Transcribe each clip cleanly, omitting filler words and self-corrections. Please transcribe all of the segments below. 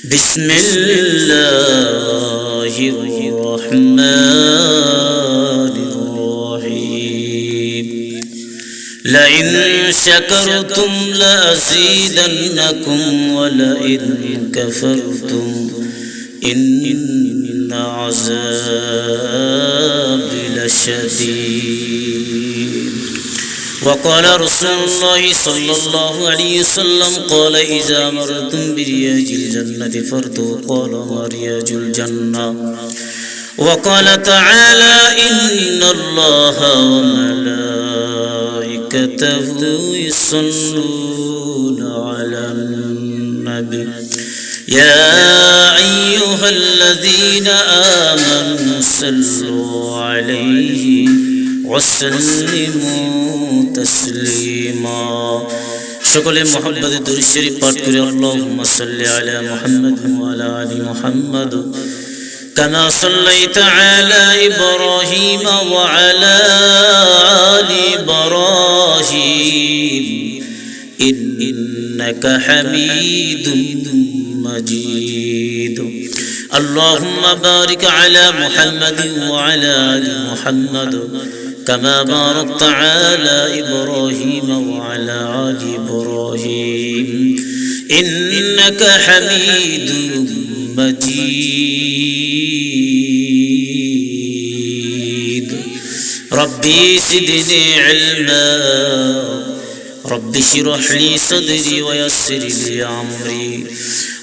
بسم الله الرحمن الرحيم لئن شكرتم لأزيدنكم ولئن كفرتم إن عذابي لشديد وقال رسول الله صلى الله عليه وسلم قال إذا مرتم برياج الجنة فارتوا قال ورياج الجنة وقال تعالى إن الله وملائكته يصلون على النبي يا أيها الذين آمنوا صلوا عليه وسلموا تسليما সকলে মুহাম্মাদের দুরূদ শরীফ পাঠ করে আল্লাহুম্মা সাল্লি আলা মুহাম্মাদ ওয়া আলা আলি মুহাম্মাদ কামা সাল্লাইতা আলা ইব্রাহিম ওয়া আলা আলি ইব্রাহিম ইন্নাকা হামিদুম মাজিদ اللهم بارك على محمد وعلى آل محمد كما باركت على إبراهيم وعلى آل إبراهيم إنك حميد مجيد ربي زدني علما رب اشرح لي صدري ويسر لي أمري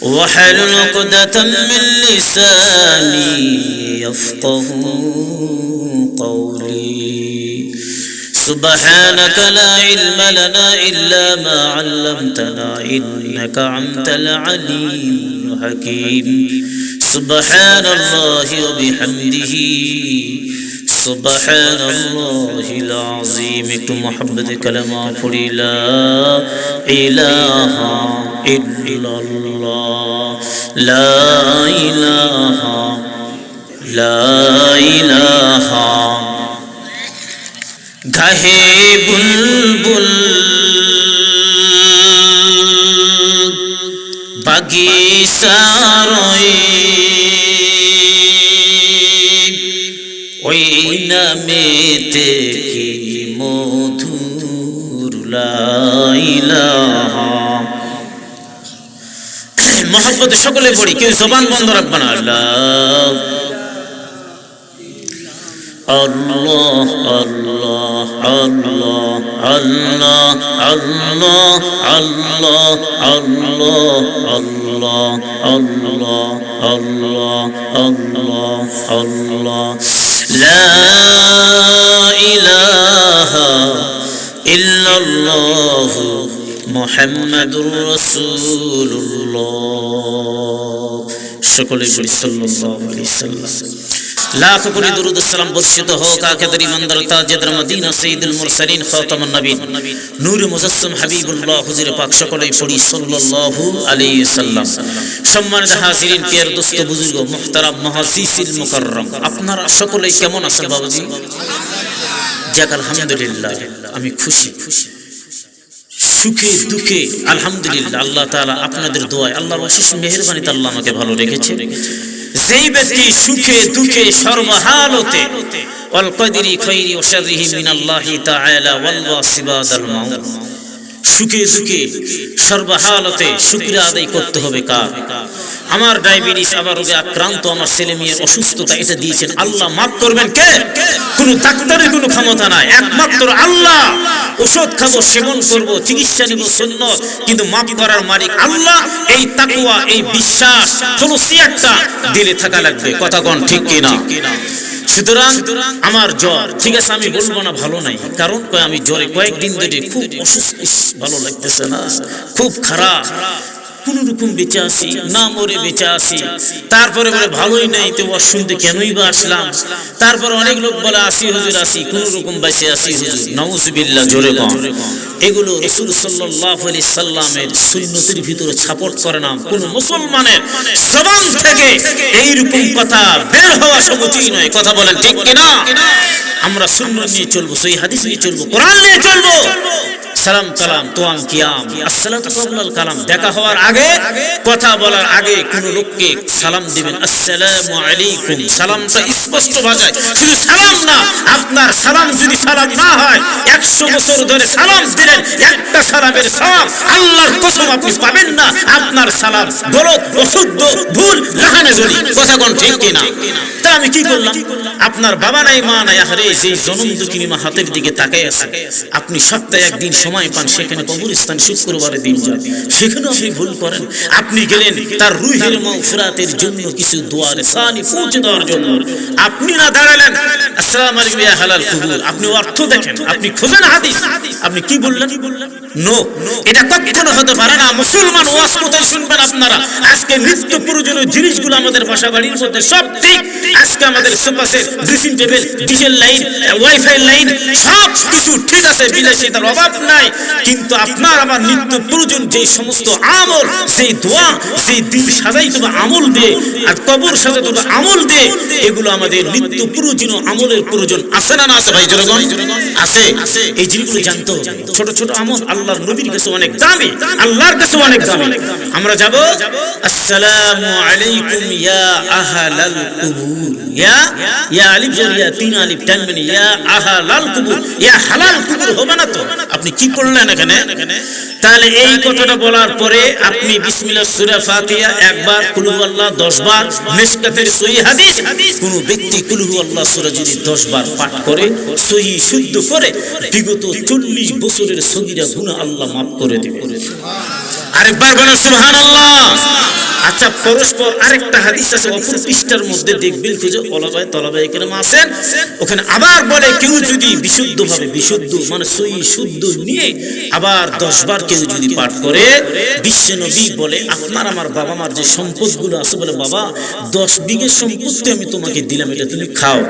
واحلل عقدة من لساني يفقهوا قولي سبحانك لا علم لنا إلا ما علمتنا إنك أنت العليم الحكيم سبحان الله وبحمده سبحان الله العظيم محمد كلمة قولي لا إله إلا الله لا إله গাহে বুলবুল বাগিচারয়ে ওই নামেতে কি মধুর লা ইলাহা মোহাম্মদ সকলে পড়ি কেউ জবান বন্ধ রাখবে না আল্লাহ আল্লাহ আল্লাহ আল্লাহ আল্লাহ আল্লাহ আল্লাহ আল্লাহ আল্লাহ আল্লাহ আল্লাহ আল্লাহ লা ইলাহা ইল্লাল্লাহ মুহাম্মাদুর রাসূলুল্লাহ সকলে পড়ি সাল্লাল্লাহু আলাইহি ওয়াসাল্লাম লাখ কোটি দুরূদ ও সালাম বর্ষিত হোক আখির ইমানদার তাজেদার মদিনা সাইয়্যিদুল মুরসালিন খাতামুন নবীন নূর মুজাসসাম হাবিবুল্লাহ হুজুর পাক সকলেই পড়ি সাল্লাল্লাহু আলাইহি ওয়াসাল্লাম সম্মানিত হাজিরিন প্রিয় দোস্ত বুজুর্গ মুহতারাম মুহাজ্জিসিল মুকাররম আপনারা সকলেই কেমন আছেন বাবাজি যাক আলহামদুলিল্লাহ আমি খুশি সুখে দুঃখে আলহামদুলিল্লাহ আল্লাহ তাআলা আপনাদের দোয়ায় আল্লাহর অশেষ মেহেরবানিতে আল্লাহ আমাকে ভালো রেখেছে যেই ব্যক্তি সুখে দুঃখে সর্বহালতে ওয়াল কদরি খাইরি ওয়া শাররিহি মিনাল্লাহি তাআলা ওয়াল ওয়াসিবাতাল মাউত সুখে দুঃখে সর্বহালতে শুকরিয়া আদায় করতে হবে কার আমার ডায়াবেটিস আবার রোগে আক্রান্ত আমার ছেলে মেয়ের অসুস্থতা এটা দিয়েছেন আল্লাহ maaf করবেন কে কোনো ডাক্তারের কোনো ক্ষমতা নাই একমাত্র আল্লাহ ওষুধ খাবো সেবন করব চিকিৎসা নিব সুন্নাত কিন্তু maaf করার মালিক আল্লাহ এই তাকওয়া এই বিশ্বাস খলুসিয়াতটা দিলে থাকা লাগবে কথা কোন ঠিক কি না সুতরাং আমার জ্বর ঠিক আছে আমি বলবো না ভালো নাই কারণ আমি জ্বরে কয়েকদিন ধরে খুব অসুস্থ ভালো লাগতেছে না খুব খারাপ কোন রকম বেঁচে আছি না মরে বেঁচে আছি তারপরে বলে ভালোই নাই তো ওর শুনতে কেনই বা আসলাম তারপর অনেক লোক বলে আসি হুজুর আসি কোন রকম বেঁচে আছি হুজুর নাউজুবিল্লাহ জোরে কম এগুলো রাসূল সাল্লাল্লাহু আলাইহি সাল্লামের সুন্নতের ভিতরে ছাপট করে না কোন মুসলমানের জবান থেকে এই রকম কথা বের হওয়া সহজই নয় কথা বলেন ঠিক কি না আমরা সুন্নাত নিয়ে চলবো সহিহ হাদিস নিয়ে চলবো কোরআন নিয়ে চলবো সালাম কালাম তোয়াম কিয়াম আসসালাতু কাবলাল কালাম, দেখা হওয়ার আগে কথা বলার আগে কোন লোককে সালাম দিবেন আসসালামু আলাইকুম, সালামটা স্পষ্ট ভাষায়, শুধু সালাম না, আপনার সালাম যদি সালাম না হয় 100 বছর ধরে সালাম দিলেন, একটা সালামের সওয়াব আল্লাহর কসম আপনি পাবেন না। আপনার সালাম গলত, অশুদ্ধ, ভুল, লাহানে জড়ি, কথা কোন ঠিক কিনা? তা আমি কি করলাম? আপনার বাবা নাই মা নাই, আরে যেই জনম দুঃখিনী মা হাতের দিকে তাকায় আছে, আপনি সপ্তাহে একদিন সময় পান, সেখানে কবরস্থান শুক্রবারে দিন যান, সেখানে আপনি ভুল করেন, আপনি গেলেন তার রুহের মাগফিরাতের জন্য কিছু দোয়ার সানি পৌঁছে দেওয়ার জন্য, আপনি না দাঁড়ালেন আসসালামু আলাইকুম ইয়া হালাল কুবুর, আপনি অর্থ দেখেন, আপনি খুঁজেন হাদিস, আপনি কি বললেন? নো, এটা কখনো হতে পারে না। মুসলমান ওয়াজ কোথায় শুনবেন আপনারা? আজকে নিত্য প্রয়োজনীয় জিনিসগুলো আমাদের বাসা বাড়ির মধ্যে সব ঠিক, আজকে আমাদের sofa set, dressing table, diesel line, wifi line সব কিছু ঠিক আছে, বিলাসিতার অভাব নাই, কিন্তু আপনার আমার নিত্য প্রয়োজন যে সমস্ত আমল, সেই দোয়া, সেই দিল সাজাইতে হবে আমল দিয়ে, আর কবর সাজাতে হবে আমল দিয়ে, এগুলো আমাদের নিত্য প্রয়োজনীয় আমলের প্রয়োজন আছে না? না আছে ভাই? জনগণ আছে। এই জিনিসগুলো জানতে হবে। ছোট ছোট আমল আল্লাহর নবীর কাছে অনেক দামি, আল্লাহর কাছে অনেক দামি। আমরা যাব আসসালামু আলাইকুম ইয়া আহলাল কুবুর, ইয়া আলিফ জরিয়া তিন আলিফ টানবেন, ইয়া আহলাল কুবুর, ইয়া হালাল কুবুর হবে না তো? আপনি কি করলেন এখানে? তাহলে এই কথাটা বলার পরে আপনি বিসমিল্লাহ সূরা ফাতিহা একবার, কুল হুয়াল্লাহ 10 বার, মিশকাতের সহিহ হাদিস, কোন ব্যক্তি কুল হুয়াল্লাহ সূরা যদি 10 বার পাঠ করে, সহিহ শুদ্ধ করে, বিগত 40 বছরের সগীরা গুনাহ আল্লাহ মাফ করে দিবেন। আরেকবার বলেন সুবহানাল্লাহ। আচ্ছা, পরস্পর আরেকটা হাদিস আছে, অপর পৃষ্ঠার মধ্যে দেখবেন, খুঁজে ওলামায়ে তলাবায়ে কেরাম আছেন, ওখানে আবার বলে কেউ যদি বিশুদ্ধভাবে, বিশুদ্ধ মানে সহি শুদ্ধ নিয়ে আবার 10 বার কেউ যদি পাঠ করে, বিশ্বনবী বলে আপনার আমার বাবা মার যে সম্পদগুলো আছে, বলে বাবা 10 বিঘা সম্পত্তি আমি তোমাকে দিলাম, এটা তুমি খাও।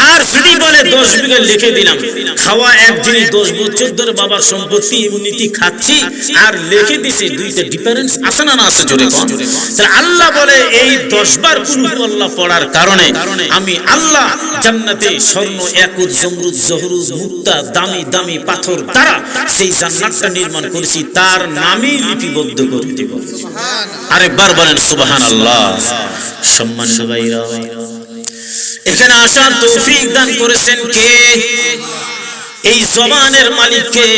আর যদি বলে 10 বিঘা লিখে দিলাম, খাওয়া একদিনই 10 বছর ধরে বাবার সম্পত্তি এমনিতে খাচ্ছি, আর লিখে দিছে, দুইটা ডিফারেন্স আছে না? না আছে? জোরে কোন। তাহলে আল্লাহ বলে এই 10 বার কুল হুয়াল্লাহ পড়ার কারণে আমি আল্লাহ জান্নাতে স্বর্ণ, ইয়াকুত, জমরুদ, জহরুদ, মুক্তা, দামি দামি পাথর দ্বারা সেই জান্নাতটা নির্মাণ করেছি, তার নামই লিপিবদ্ধ করে দেব। আরেকবার বলেন সুবহানাল্লাহ। সম্মানিত ভাইরা, এখানে আসার তৌফিক দান করেছেন কে? এই জবানের মালিককে।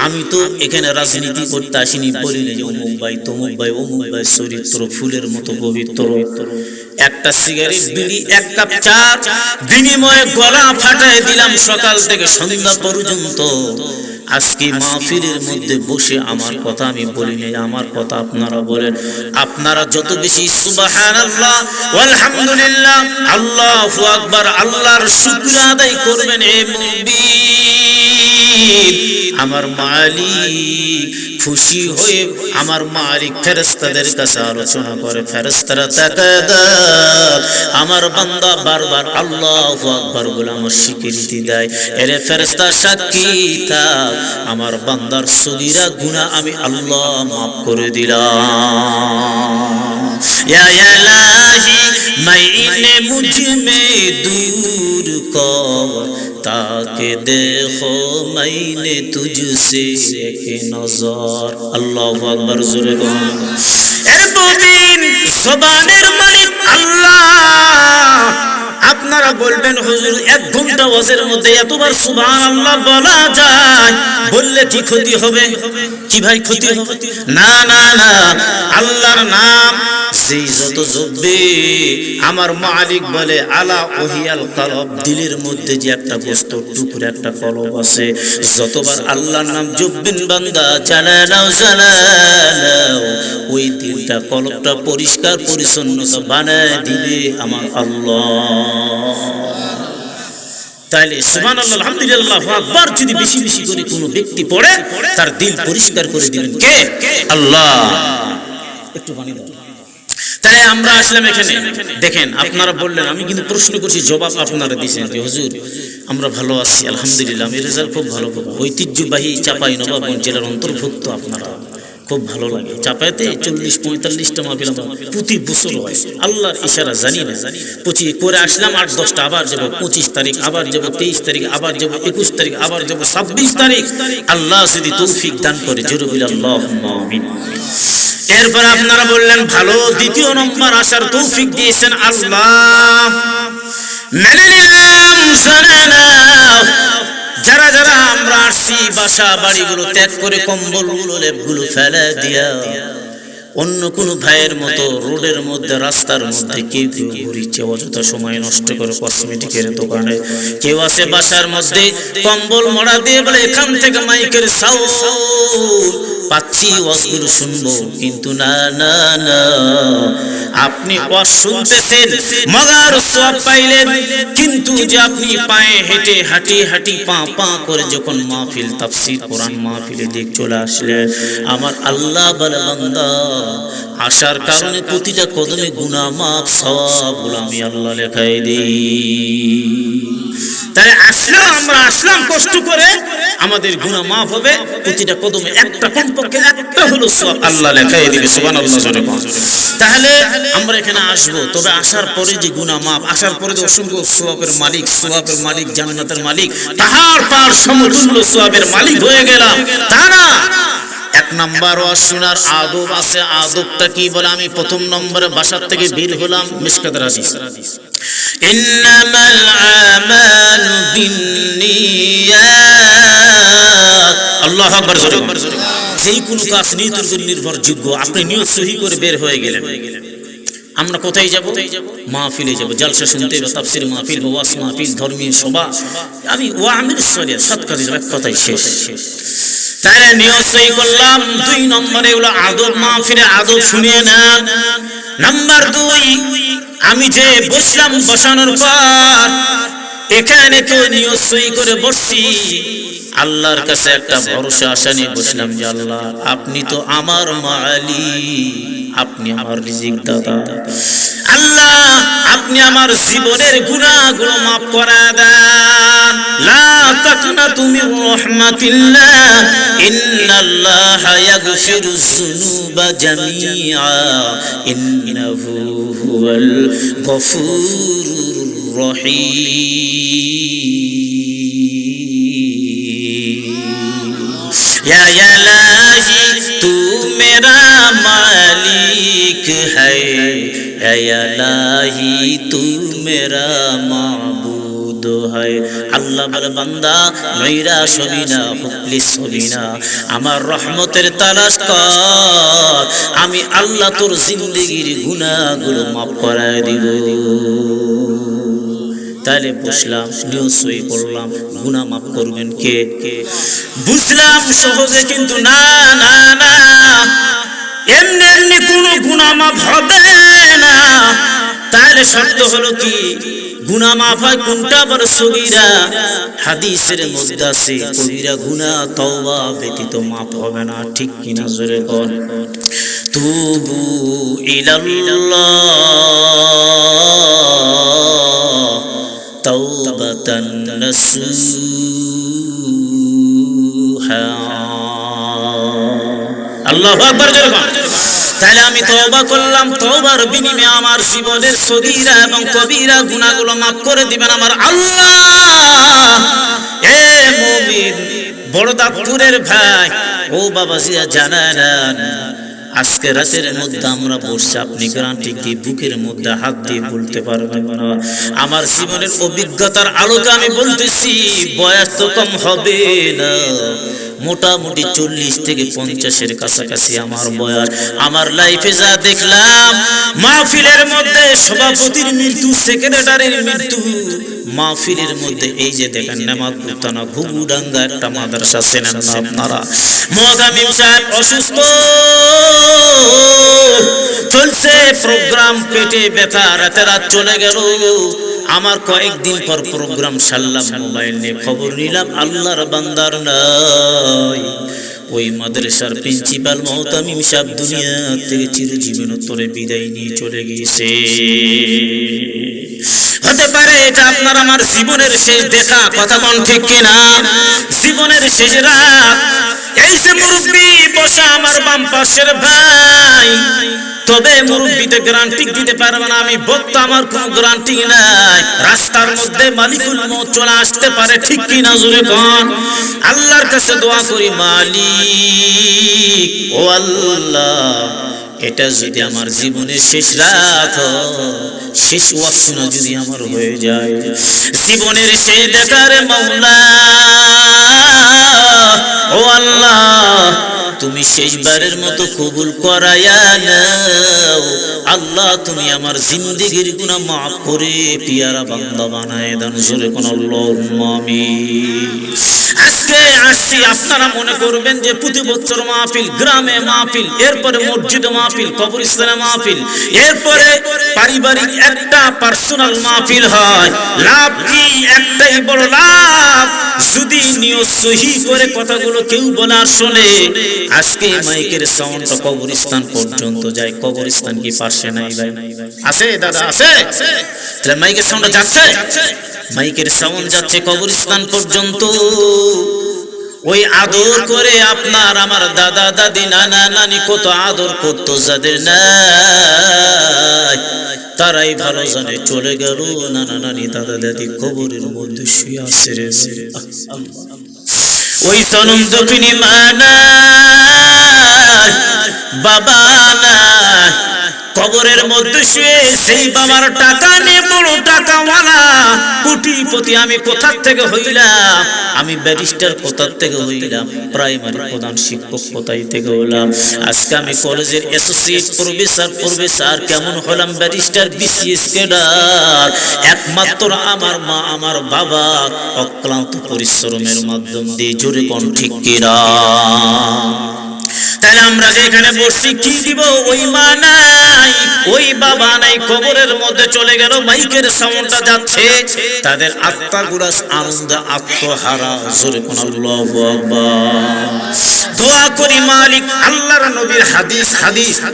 আমি তো এখানে রাজনীতি করতে আসিনি, বলিনি যে অমুক ভাই তমুক ভাই, অমুক ভাই চরিত্র ফুলের মতো পবিত্র, একটা সিগারেট বিড়ি, এক কাপ চা বিনিময়ে গলা ফাটায় দিলাম সকাল থেকে সন্ধ্যা পর্যন্ত। আজকে মাহফিলের মধ্যে বসে আমার কথা আমি বলি নাই, আমার কথা আপনারা বলেন। আপনারা যত বেশি সুবহানাল্লাহ আলহামদুলিল্লাহ আল্লাহু আকবার আল্লাহর শুকর আদায় করবেন, এ মুমিন আমার মালিক খুশি হয়ে, আমার মালিক ফেরেশতাদের কাছে আলোচনা করে, ফেরেশতারা তাকাদাত আমার বান্দা বারবার আল্লাহু আকবার বলে আমার স্বীকৃতি দেয়, এরে ফেরেশতা সাক্ষী থাক আমার বান্দার সগীরা গুনাহ আমি আল্লাহ মাফ করে দিলাম। ইয়া ইলাহি মাইনে মুঝমে দূর কর, তাকে দেখো মাইনে তুঝসে এক নজর। আল্লাহু আকবার। জোরে বলুন। এ মুমিন, জবানের মালিক আল্লাহ। আপনারা বলবেন হুজুর 1 ঘন্টা ওয়াজের মধ্যে এতবার সুবহানাল্লাহ বলা যায়, বললে কি ক্ষতি হবে? কি ভাই ক্ষতি হবে? না না না, আল্লাহর নাম যেই যত জপবে, আমার মালিক বলে আলা ওহিয়াল কলব, দিলের মধ্যে যে একটা বস্তু টুকরা একটা কলব আছে, যতবার আল্লাহর নাম জপবেন বান্দা জালালাও জালালাও, ওই দিলটা কলবটা পরিষ্কার পরিচ্ছন্নতা বানায় দিবে আমার আল্লাহ। তাহলে সুবহানাল্লাহ আলহামদুলিল্লাহ আকবার যদি বেশি বেশি করে কোনো ব্যক্তি পড়ে, তার দিল পরিষ্কার করে দিবেন কে? আল্লাহ। একটু বানিয়ে দাও। তাহলে আমরা আসলাম এখানে, দেখেন আপনারা বললেন, আমি কিন্তু প্রশ্ন করছি, জবাব আপনারা দিয়েছেন যে হুজুর আমরা ভালো আছি আলহামদুলিল্লাহ, আমি রেজাল্ট খুব ভালো করব। ঐতিহ্যবাহী চাঁপাইনবাবগঞ্জ জেলার অন্তর্ভুক্ত আপনারা, খুব ভালো লাগে। চাপাইতে 40-45টা মাহফিল প্রতি বছর হয়, আল্লাহর ইশারা জানি না। 25 করে আসলাম, 8-10টা আবার যাব, 25 তারিখ আবার যাব, 23 তারিখ আবার যাব, 21 তারিখ আবার যাব, 26 তারিখ আল্লাহ যদি তৌফিক দান করে, জোরে বলি আল্লাহুম্মা আমিন। এরপর আপনারা বললেন ভালো, দ্বিতীয় নম্বর আসার তৌফিক দিয়েছেন আল্লাহ, মেনে নিলাম, শুনে নাও। যারা যারা আমরা আসছি বাসা বাড়িগুলো ত্যাগ করে, কম্বলগুলো লেপগুলো ফেলে দিয়া অন্য কোন ভাইয়ের মতো রোডের মধ্যে রাস্তার মধ্যে কেউ কেউ ঘুরিচ্ছে, অযথা সময় নষ্ট করে কসমেটিকের দোকানে, কেউ আছে বাসার মধ্যে কম্বল মড়া দিয়ে বলে এখান থেকে মাইকের সাউন্ড পাচ্ছি, ওয়াজগুলো শুনবো। কিন্তু না না না, আপনি ওয়াজ শুনতেছেন, মজার সওয়াব পাইলেন, কিন্তু যে আপনি পায়ে হেঁটে হাঁটি হাঁটি পা পা করে যখন মাহফিল তাফসীর কোরআন মাহফিলে দিক চলে আসলেন, আমার আল্লাহ বলে বান্দা আসার কারণে প্রতিটা কদমে গুনাহ মাফ সওয়াবগুলো আমি আল্লাহ লেখাই দিই। তাই আমরা আসলাম কষ্ট করে, আমাদের গুনাহ মাফ হবে, প্রতিটা কদমে একটা কমপক্ষে একটা হলো সওয়াব আল্লাহ লেখাই দিবে। সুবহানাল্লাহ। তাহলে আমরা এখানে আসব, তবে আসার পরে যে গুনাহ মাফ, আসার পরে যে অসংখ্য সওয়াবের মালিক, জান্নাতের মালিক, পাহাড় পাহাড় সমতুল্য সওয়াবের মালিক হয়ে গেলাম, তা না। এক নাম্বার ওয়াজ শোনার আদব আছে। আদবটা কি বলে? আমি প্রথম নম্বরে বাসার থেকে বের হলাম, মিশকাতের হাদিস, ইন্নামাল আমালু বিন্নিয়াত, আল্লাহু আকবার। যেই কোনো কাজ নিয়তের উপর নির্ভরযোগ্য। আপনি নিয়ত সহি করে বের হয়ে গেলেন, আমরা কোথায় যাব? মাহফিলে যাব, জলসা শুনতে বা তাফসীর মাহফিল বা ওয়াজ মাহফিল, ধর্মীয় সভা, আমি ওয়ামিল সরিয়া সৎ কাজে যাব, কথাই শেষ। তাহলে নিয়ত সহি করলাম। 2 নম্বরে হলো আদব, মাহফিলে আদব শুনিয়ে নেন। নাম্বার 2, আমি যে বসলাম, বসানোর পর এখানে তো নিয়ত সহি করে বসছি, আল্লাহর কাছে একটা ভরসা আশা নিয়ে বসলাম যে আল্লাহ আপনি তো আমার মালিক, আপনি আমার রিজিক দাতা, আল্লাহ আপনি আমার জীবনের গুনাহগুলো মাফ করে দেন। লা তাকনাতু মির রাহমাতিল্লাহ, ইন্নাল্লাহা ইয়াগফিরুজ যুনুবা জামিআ, ইন্নাহু হুয়াল গফুরুর রহিম। या इलाही तू मेरा मालिक है, या इलाही तू मेरा माबूद है। আল্লাহ বলে বান্দা নৈরাশ হবি না, মুখলিস হবি না, আমার রহমতের তালাশ কর, আমি আল্লাহ তোর জিন্দেগির গুনাহগুলো মাফ করে দিব। তাহলে বুঝলাম, নিয়ত সহি করলাম, গুনাহ মাফ করবেন কে? বুঝলাম সহজে, কিন্তু না না না, এমনি এমনি কোনো গুনাহ মাফ হবে না। তাহলে শর্ত হলো কি? গুনাহ মাফ হয় কোনটা? বড় সগীরা। হাদিসের মধ্যে আছে কবিরা গুনাহ তওবা ব্যতীত মাফ হবে না। ঠিক কিনা জোরে বল। তুবু ইলাল্লাহ তাওবাতান নাসুহা, আল্লাহু আকবার জোরে বল। তাহলে আমি তওবা করলাম, তওবার বিনিময়ে আমার জীবনের সগীরা এবং কবিরা গুনাহগুলো মাফ করে দিবেন আমার আল্লাহ। এ মুমিন, বড়দাপুরের ভাই ও বাবাজিরা, জানেন আজকে রাতের মধ্যে আমরা বসছি, আপনি গ্যারান্টি কি বুকের মধ্যে হাত দিয়ে বলতে পারবেন না? আমার জীবনের অভিজ্ঞতার আলোকে আমি বলতেছি, বয়স তো কম হবে না, মোটামুটি 40 থেকে 50-এর কাছাকাছি আমার বয়স। আমার লাইফে যা দেখলাম, মাহফিলের মধ্যে সভাপতির মৃত্যু, সেক্রেটারির মৃত্যু, মাহফিলের মধ্যে এই যে দেখেন নেমাতুতানা ঘুঘুডাঙ্গা একটা মাদ্রাসা চেনেন না আপনারা? মুআজ্জিম সাহেব অসুস্থ, চলছে প্রোগ্রাম, পেটে ব্যথা, রাতে রাত চলে গেল। আমার কয়েকদিন পর প্রোগ্রাম সারলাম, মোবাইল নিয়ে খবর নিলাম আল্লাহর বান্দার নাই। ওই মাদ্রাসার প্রিন্সিপাল মুআজ্জিম সাহেব দুনিয়া থেকে চিরজীবনোত্তরে বিদায় নিয়ে চলে গিয়েছে। হতে পারে এটা আপনার আমার জীবনের শেষ দেখা, কথা কোন ঠিক কিনা? জীবনের শেষ রাত, এই যে মুরব্বি বসা আমার বাম পাশের ভাই, তবে মুরব্বিতে গ্যারান্টি দিতে পারবে না, আমি বক্তা, আমার কোনো গ্যারান্টি নাই। রাস্তার মধ্যে মালিকুল মউত চলে আসতে পারে, ঠিক কি না জোরে কোন? আল্লাহর কাছে দোয়া করি, মালিক ও আল্লাহ, এটা যদি আমার জীবনের শেষ রাত, শেষ ওয়াক্ত না যদি আমার হয়ে যায়, জীবনের শেষ দেখার মাওলা ও আল্লাহ, তুমি শেষবারের মতো কবুল করায়া নাও আল্লাহ। তুমি আমার জিন্দেগির গুনাহ মাফ করে পিয়ারা বান্দা বানায় দান, জোরে কোন আল্লাহুম্মা আমিন। আজকে আসছি, আপনারা মনে করবেন যে প্রতি বছর মাহফিল, গ্রামে মাহফিল, এরপরে মসজিদে মাহফিল, কবরস্থানে মাহফিল, এরপরে পারিবারিক একটা পার্সোনাল মাহফিল হয়। লাভ কি? একটাই বড় লাভ, যদি নিয়ত সহি করে কথাগুলো কেউ বলার শুনে। আজকে মাইকের সাউন্ডটা কবরস্থান পর্যন্ত যায়। কবরস্থান কি পাশে নাই ভাই? আছে দাদা, আছে? তাহলে মাইকের সাউন্ডটা যাচ্ছে, মাইকের সাউন্ড যাচ্ছে কবরস্থান পর্যন্ত। ওই আদর করে আপনার আমার দাদা দাদি নানা নানি কত আদর করতো, যাদের নাই তারাই ভালো জানে চলে গেল। নানা নানি দাদা দাদি কবরের মধ্যে শুয়ে আছে রে। ওই জনম দুঃখিনী মা নাই, বাবা নাই, কবরের মধ্যে শুয়ে সেই বাবার টাকা নিয়ে বড় টাকাওয়ালা কোটিপতি আমি কোথা থেকে হইলাম, আমি ব্যারিস্টার কোথা থেকে হইলাম, প্রাইমারি প্রধান শিক্ষক কোথায় থেকে হলাম, আজকে আমি কলেজের অ্যাসোসিয়েট প্রফেসর কেমন হলাম, ব্যারিস্টার বিসিএস ক্যাডার, একমাত্র আমার মা আমার বাবা অক্লান্ত পরিশ্রমের মাধ্যম দিয়ে। জোরে কোন ঠিক কিনা? তাই আমরা যেখানে বসছি কি দিব? ওই মা নাই, ওই বাবা নাই, কবরের মধ্যে চলে গেল, মাইকের সাউন্ডটা যাচ্ছে, তাদের আত্মাগুলো আনন্দ আত্মহারা। জোরে কোন আল্লাহু আকবার। দোয়া করি মালিক, আল্লাহর নবীর হাদিস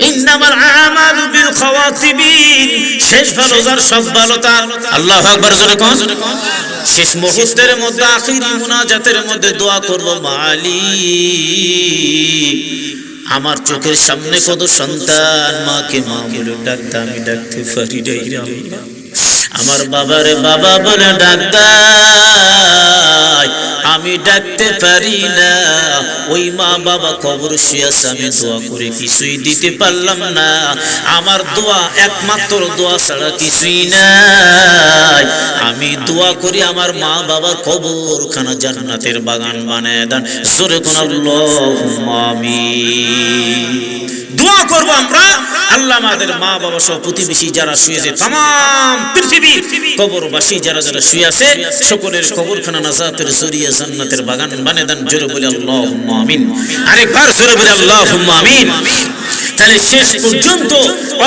ইন্নামাল আমালু বিল খাওয়াতিবিন, শেষ ভালো যার সব ভালো তার। আল্লাহু আকবার। জোরে কোন? শেষ মুহূর্তের মধ্যে আখিরি মুনাজাতের মধ্যে দোয়া করব, মালিক আমার চোখের সামনে কত সন্তান মাকে মা বলে ডাকতে আমি ডাকতে পারি নাই, আমার বাবারে বাবা বলে ডাকতাই আমি ডাকতে পারি না। ওই মা বাবা কবর শুয়ে আছে, আমি দোয়া করে কিছুই দিতে পারলাম না। আমার দোয়া একমাত্র দোয়া ছাড়া কিছুই নাই। আমি দোয়া করি আমার মা বাবার কবরখানা জান্নাতের বাগান বানায় দেন। জোরে কোন আল্লাহুম্মা আমিন। দোয়া করব আমরা, আল্লাহ আমাদের মা বাবা সহ প্রতিবেশী যারা শুয়েছে, तमाम পৃথিবী কবরবাসী যারা যারা শুয়ে আছে, সকলের কবরখানা নাজাতের জরিয়া জান্নাতের বাগান বানিয়ে দেন। জোরে বলি আল্লাহুম্মা আমিন। আরেকবার জোরে বলি আল্লাহুম্মা আমিন। তাহলে শেষ পর্যন্ত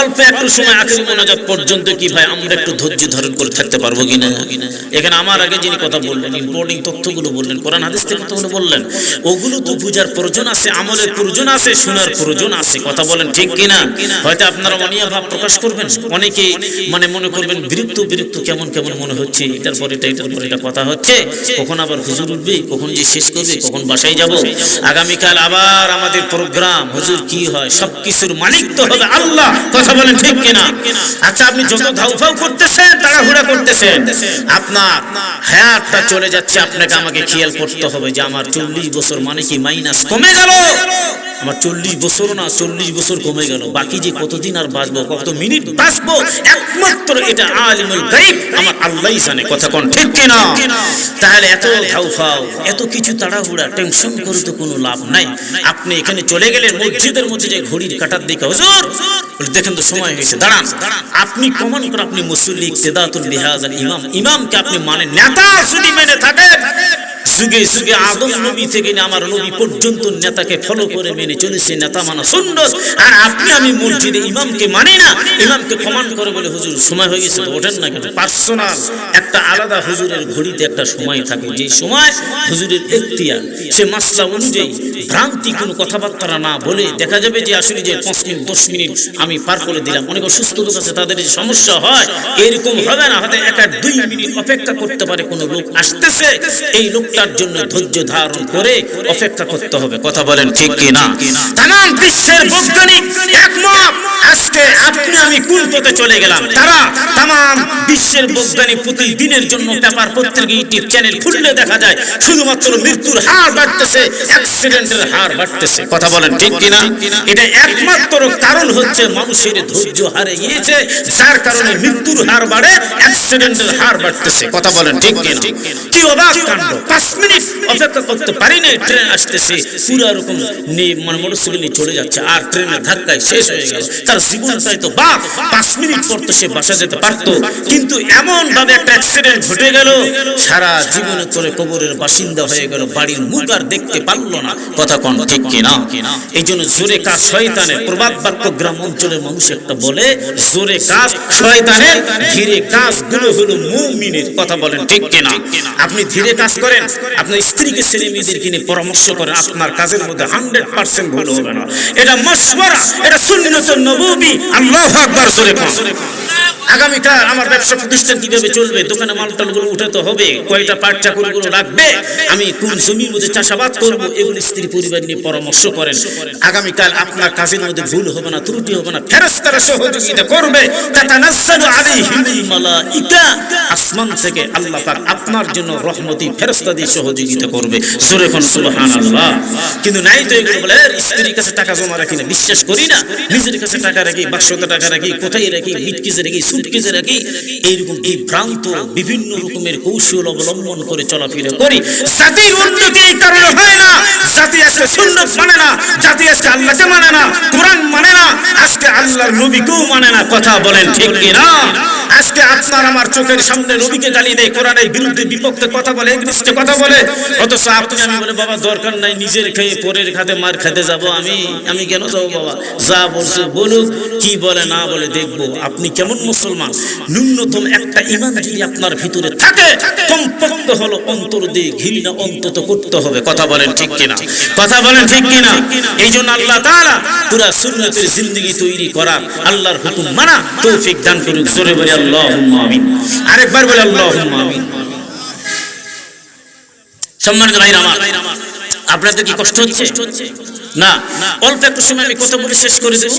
অল্প একটু সময় আখির মোনাজাত পর্যন্ত কি ভাই আমরা একটু ধৈর্য ধারণ করে থাকতে পারবো কিনা? এখানে আমার আগে যিনি কথা বললেন, ইম্পর্টিং তথ্যগুলো বললেন, কোরআন হাদিস থেকে কথাগুলো বললেন, ওগুলো তো বুঝার প্রয়োজন আছে, আমলের প্রয়োজন আছে, শোনার প্রয়োজন আছে। কথা বলেন ঠিক কিনা? হয়তো আপনারা অনিয়া ভাব প্রকাশ করবেন, অনেকে মানে মনে করবেন বিরক্ত কেমন কেমন মনে হচ্ছে, এটার পর এটা এটার পর এটা কথা হচ্ছে, কখন আবার হুজুর উঠবে, কখন যে শেষ করবে, কখন বাসায় যাব, আগামীকাল আবার আমাদের প্রোগ্রাম, হুজুর কি হয়, সবকিছুর মালিক তো হবে আল্লাহ। কথা বলেন ঠিক কিনা? আচ্ছা, আপনি যত ধাউফাউ করতেছেন, তাড়াহুড়া করতেছেন, আপনার হায়াতটা চলে যাচ্ছে, আপনাকে আমাকে খেয়াল করতে হবে যে আমার 40 বছর মানে কি মাইনাস কমে গেল, আমার 40 বছর না 40 বছর কমে গেল, বাকি যে কতদিন আর বাঁচবো, কত মিনিট বাঁচবো, একমাত্র এটা আলিমুল গায়ব আমার আল্লাহই জানে। কথা কোন ঠিক কিনা? তাহলে এত ধাউফাও, এত কিছু তাড়াহুড়া টেনশন করে তো কোনো লাভ নাই। আপনি এখানে চলে গেলেন মসজিদের মধ্যে যে ঘড়ির কাঁটার দিকে, হুজুর দেখেন তো সময় হয়েছে, দাঁড়ান, আপনি কমান করে আপনি মুসল্লি ইক্তেদাতুল বিহাজাল ইমাম, ইমামকে আপনি মানে নেতা যদি মেনে থাকেন, যুগে যুগে আদম নবী থেকে আমার নবী পর্যন্ত নেতাকে ফলো করে মেনে চলেছে, নেতা মানা সুন্নাত। আর আপনি আমি মসজিদে ইমামকে মানি না, ইমামকে কমান্ড করে বলে হুজুর সময় হয়ে গেছে তো ওঠেন না কেন? পার্সোনাল একটা আলাদা হুজুরের ঘড়িতে একটা সময় থাকে, যে সময় হুজুরের এখতিয়ার, সে মাসলা অনুযায়ী ভ্রান্তি কোনো কথাবার্তা না বলে দেখা যাবে যে আসলে যে 5 মিনিট 10 মিনিট আমি পার করে দিলাম। অনেক অসুস্থ লোক আছে, তাদের যে সমস্যা হয় এরকম হবে না, হয়তো 1-2 মিনিট অপেক্ষা করতে পারে, কোনো লোক আসতেছে, এই লোক লোকটার জন্য ধৈর্য ধারণ করে অপেক্ষা করতে হবে। কথা বলেন ঠিক কি না? তামাম বিশ্বের বৈজ্ঞানিক একমত। আজকে আপনি আমি কোন পথে চলে গেলাম? তারা তামাম বিশ্বের বৈজ্ঞানিক প্রতিদিনের জন্য পেপার পত্রিকা ইউটিউব চ্যানেল খুললে দেখা যায় শুধুমাত্র মৃত্যুর হার বাড়তেছে, অ্যাক্সিডেন্টের হার বাড়তেছে। কথা বলেন ঠিক কি না? এটা একমাত্র কারণ হচ্ছে মানুষের ধৈর্য হারে গিয়েছে, যার কারণে মৃত্যুর হার বাড়ে, অ্যাক্সিডেন্টের হার বাড়তেছে। কথা বলেন ঠিক কি না? কি অবাক কাণ্ড! 5 মিনিট অপেক্ষা করতে পারি না, ট্রেন আসতেছে, পুরো এরকম মানে মোটরসাইকেল নিয়ে চলে যাচ্ছে, আর ট্রেনের ধাক্কায় শেষ হয়ে গেল। তার জীবনটাই তো বাপ, 5 মিনিট পর তো সে বাসা যেতে পারতো, কিন্তু এমন ভাবে একটা অ্যাক্সিডেন্ট ঘটে গেল, সারা জীবনে করে কবরের বাসিন্দা হয়ে গেল, বাড়ির মুখ আর দেখতে পারলো না। কথা কোন ঠিক কি না? এই জন্য জোরে কাজ শয়তানের, প্রবাদ বাক্য গ্রাম অঞ্চলের মানুষ একটা বলে, জোরে কাজ শয়তানের, ধীরে কাজগুলো হলো মুমিনের। কথা বলেন ঠিক কি না? আপনি ধীরে কাজ করেন, আপনার স্ত্রীকে ছেলে মেয়েদেরকে নিয়ে পরামর্শ করেন, আপনার কাজের মধ্যে 100% ভুল হবে না। এটা মাশওয়ারা, এটা সুন্নাতুন নববী। আল্লাহু আকবার, জোরে কাজ। আগামীকাল আমার ব্যবসা প্রতিষ্ঠান কিভাবে চলবে, দোকানে মালটালগুলো উঠাতে হবে, কয়টা পাট চাকরিগুলো রাখবে, আমি কোন জমির মধ্যে চাষাবাদ করবো, এগুলো স্ত্রী পরিবার নিয়ে পরামর্শ করেন। আগামীকাল আপনার কাজের মধ্যে ভুল হবে না, ত্রুটি হবে না, ফেরেশতারা সহযোগিতা করবে। তাতানাজ্জালু আলাইহিমুল মালাইকা, আসমান থেকে আল্লাহ পাক আপনার জন্য রহমতি ফেরেশতা দিয়ে সহযোগিতা করবে। সূরা কোন সুবহানাল্লাহ। কিন্তু নাই তো এগুলো বলে, স্ত্রীর কাছে টাকা জমা রাখি না, বিশ্বাস করি না, নিজের কাছে টাকা রাখি, বাক্সতে টাকা রাখি, কোথায় রাখি, মিটকিসে রাখি, সুটকেসে রাখি, এইরকম বিভ্রান্ত বিভিন্ন রকমের কৌশল অবলম্বন করে চলাফেরা করি। জাতি উন্নতি এই কারণে হয় না, জাতি আজকে সুন্নাত মানে না, জাতি আজকে আল্লাহকে মানে না, কোরআন মানে না, আজকে আল্লাহর নবীকেও মানে না। কথা বলেন ঠিক কি না? আজকে আপনার আমার চোখের সামনে নবীকে গালি দেয়, কোরআনের বিরুদ্ধে বিপক্ষে কথা বলে, এগনিস্টে কথা বলে, অথচ আপনি আমি বলে বাবা দরকার নাই, নিজের খেয়ে পরের খাতে মার খেতে যাব, আমি কেন যাবো বাবা, যা বলছে বলুক, কি বলে না বলে দেখবো। আপনি কেমন মুসলমান? ন্যূনতম একটা ঈমান যদি আপনার ভিতরে থাকে, কমপক্ষে হলো অন্তর দিয়ে ঘৃণা অন্তত করতে হবে। কথা বলেন ঠিক কিনা? কথা বলেন ঠিক কিনা? এই জন্য আল্লাহ তাআলা পুরা সুন্নতের জিন্দেগি তৈরি করা, আল্লাহর হুকুম মানা তৌফিক দান করুক। জোরে বলি আল্লাহুম্মা আমিন। আরেকবার বলি আল্লাহুম্মা আমিন। সম্মানিত ভাইরা আমার, আপনাদের কি কষ্ট হচ্ছে? না, অল্প একটু সময় আমি কথা বলে শেষ করে দেব।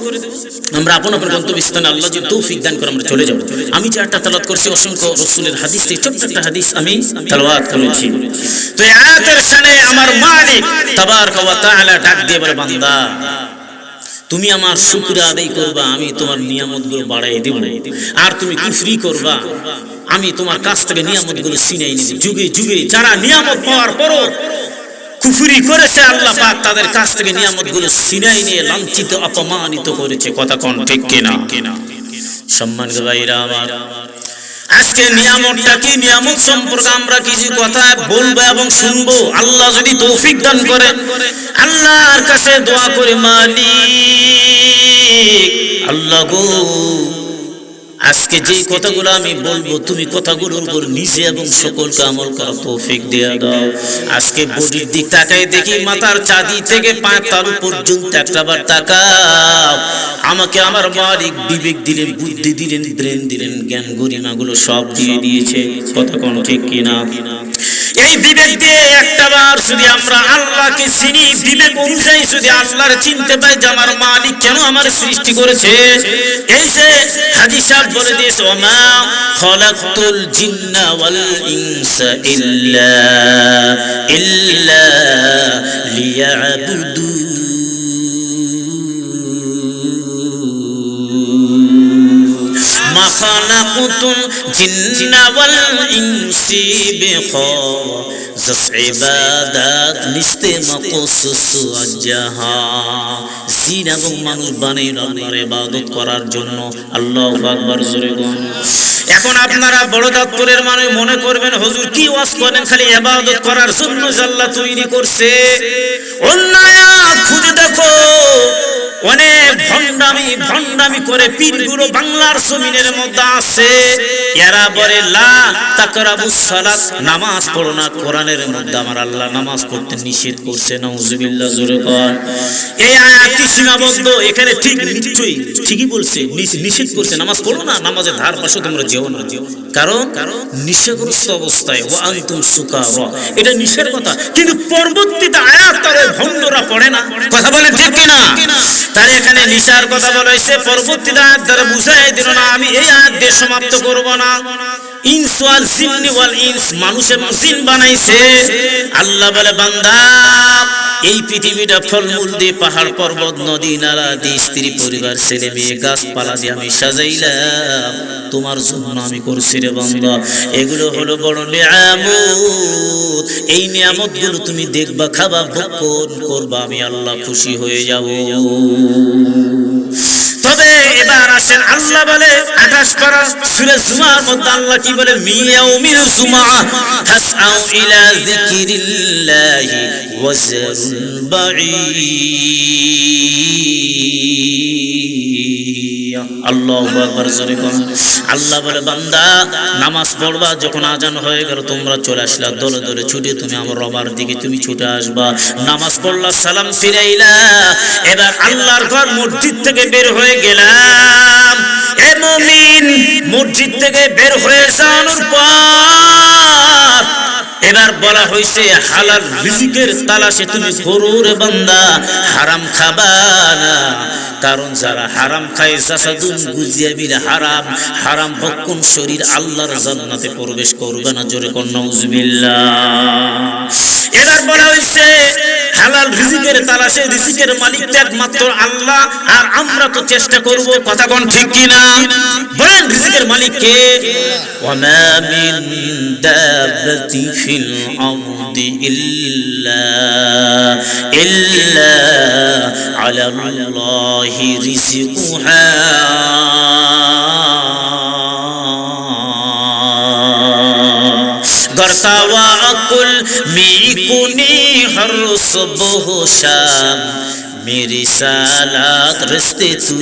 আমরা আপন আপন গন্তব্যস্থানে আল্লাহ যদি তৌফিক দান করে আমরা চলে যাব। আমি যে একটা তেলাওয়াত করছি অসংখ্য রাসূলের হাদিস, এই ছোট্ট একটা হাদিস আমি তেলাওয়াত করেছি। তো এই আয়াতের শানে আমার মালিক তাবারaka ওয়া তাআলা ডাক দিয়ে বলে, বান্দা তুমি আমার শুকর আদায় করবা, আমি তোমার নিয়ামতগুলো বাড়াই দেব, আর তুমি কুফরি করবা, আমি তোমার কাছ থেকে নিয়ামতগুলো ছিনাই নেব। যুগে যুগে যারা নিয়ামত পাওয়ার পরও কুফরি করেছে, আল্লাহ পাক তাদের কাছ থেকে নিয়ামতগুলো ছিনাই নিয়ে লাঞ্ছিত অপমানিত করেছে। কথা কোন ঠিক কিনা? সম্মানিত ভাইরা আমার, আজকে নিয়ামতটা কি, নিয়ামত সম্পর্কে আমরা কিছু কথা বলবো এবং শুনবো। আল্লাহ যদি তৌফিক দান করেন, আল্লাহর কাছে দোয়া করে, মালিক আল্লাহ গো, আজকে যে কথাগুলো আমি বলবো, তুমি কথাগুলোর উপর নিজে এবং সকলকে আমল করার তৌফিক দিয়ে দাও। আজকে বডির দিক তাকাই দেখি, মাথার চাঁদি থেকে পায়ের তালু পর্যন্ত একটাবার তাকাও। আমাকে আমার মালিক বিবেক দিলেন, বুদ্ধি দিলেন, ব্রেন দিলেন, জ্ঞান গরিমাগুলো সব দিয়ে দিয়েছে। কথা কোন ঠিক কিনা? এই বিবেক দিয়ে একটাবার যদি আমরা আল্লাহকে চিনি, বিবেক অনুযায়ী যদি আল্লাহর চিনতে পাই যে আমার মালিক কেন আমার সৃষ্টি করেছে, এই যে হাদীস বলে দিয়েছে, ওমা খালাকতুল জিন্না ওয়াল ইনসা ইল্লা লিয়াবুদুন। মা খালাকতুল জিন্না ওয়াল ইনসি বিখাস ইবাদাত নিস্তে মাকসুস ওয়াজহা। জিন এবং মানুষ বানাইল আল্লাহর ইবাদত করার জন্য। আল্লাহু আকবার, জোরে বলুন। এখন আপনারা বড় দাঁতপুরের মানুষ মনে করবেন, হুজুর কি ওয়াজ করেন, খালি ইবাদত করার জন্য আল্লাহ তৈরি করছে। অন্য আয়াত খুঁজে দেখো, অনেক ভণ্ডামি করে পীরগুলো বাংলার জমিনের মধ্যে আছে। এরা বলে লা তাকরাবুস সালাত, নামাজ পড়ো না। কোরআনের মধ্যে আমার আল্লাহ নামাজ পড়তে নিষেধ করছে। নাউজুবিল্লাহ, জোরে কর। এই আয়াতটি সীমাবদ্ধ, এখানে ঠিক নিশ্চয়ই ঠিকই বলছে, নিষেধ করছে নামাজ পড়ো না, নামাজের ধার পাশে তোমরা যেও না। কারণ নেশাগ্রস্ত অবস্থায় ওয়া আনতুম সুকারা, এটা নিষেধ কথা। কিন্তু পরবর্তীতে আয়াত তারে ভণ্ডরা পড়ে না, কথা বলেন ঠিক কিনা? তাহলে এখানে নিশার কথা বলা হয়েছে, পরবর্তীতে আয়াত দ্বারা বুঝাই দিল না। আমি এই আয়াত দিয়ে সমাপ্ত করব না। ইনস ওয়াল জিন্নি ওয়াল ইনস, মানুষ এবং জিন বানাইছে আল্লাহ। বলে বান্দা, এই পৃথিবীটা ফলমূল দিয়ে, পাহাড় পর্বত, নদী নালা দিয়ে, স্ত্রী পরিবার, ছেলে মেয়ে, গাছপালা দিয়ে আমি সাজাইলাম, তোমার জন্য আমি করছি রে বান্দা। এগুলো হলো বড় নিয়ামত। এই নিয়ামত গুলো তুমি দেখবা, খাবা, ভোগ করবা, আমি আল্লাহ খুশি হয়ে যাব। তবে এবার আসেন, আল্লাহ বলে 28 পারা সূরা জুমার মধ্যে আল্লাহ কি বলে? মিয়াউমিল জুমআ ফাসআউ ইলা যিকরিল্লাহি ওয়া যারুল বাঈয়া। আল্লাহু আকবার, জোরে বল। আল্লাহ বলে বান্দা, নামাজ পড়বা, যখন আজান হয়ে গেল তোমরা চলে আসলা দলে দলে ছুটে, তুমি আমার রবার দিকে তুমি ছুটে আসবা। নামাজ পড়লা, সালাম ফিরাইলা, এবার আল্লাহর ঘর মসজিদ থেকে বের হয়ে গেলাম। এ মুমিন, মসজিদ থেকে বের হয়ে যাওয়ার পর এবার বলা হয়েছে হালাল রিজিকের তালাশে তুমি ঘোরো রে বান্দা, হারাম খাবা না। কারণ যারা হারাম খায় জাসাদুন গুজিয়া বিল হারাম, হারাম ভক্ষণ শরীর আল্লাহর জান্নাতে প্রবেশ করবে না। জোরে কর নাউজুবিল্লাহ। এবার বলা হয়েছে হালাল রিজিকের তালাশে, রিজিকের মালিক একমাত্র আল্লাহ, আর আমরা তো চেষ্টা করব, কথা কোন ঠিক কিনা? বলেন রিজিকের মালিক কে? ওয়া মা মিন দাব্বাতি ফিল আরদি ইল্লা আলাল্লাহি রিজকুহা। গরতাওয়া কুল মিকুনি হর সুবহ শাম, মেরি সালাত রিস্তে তু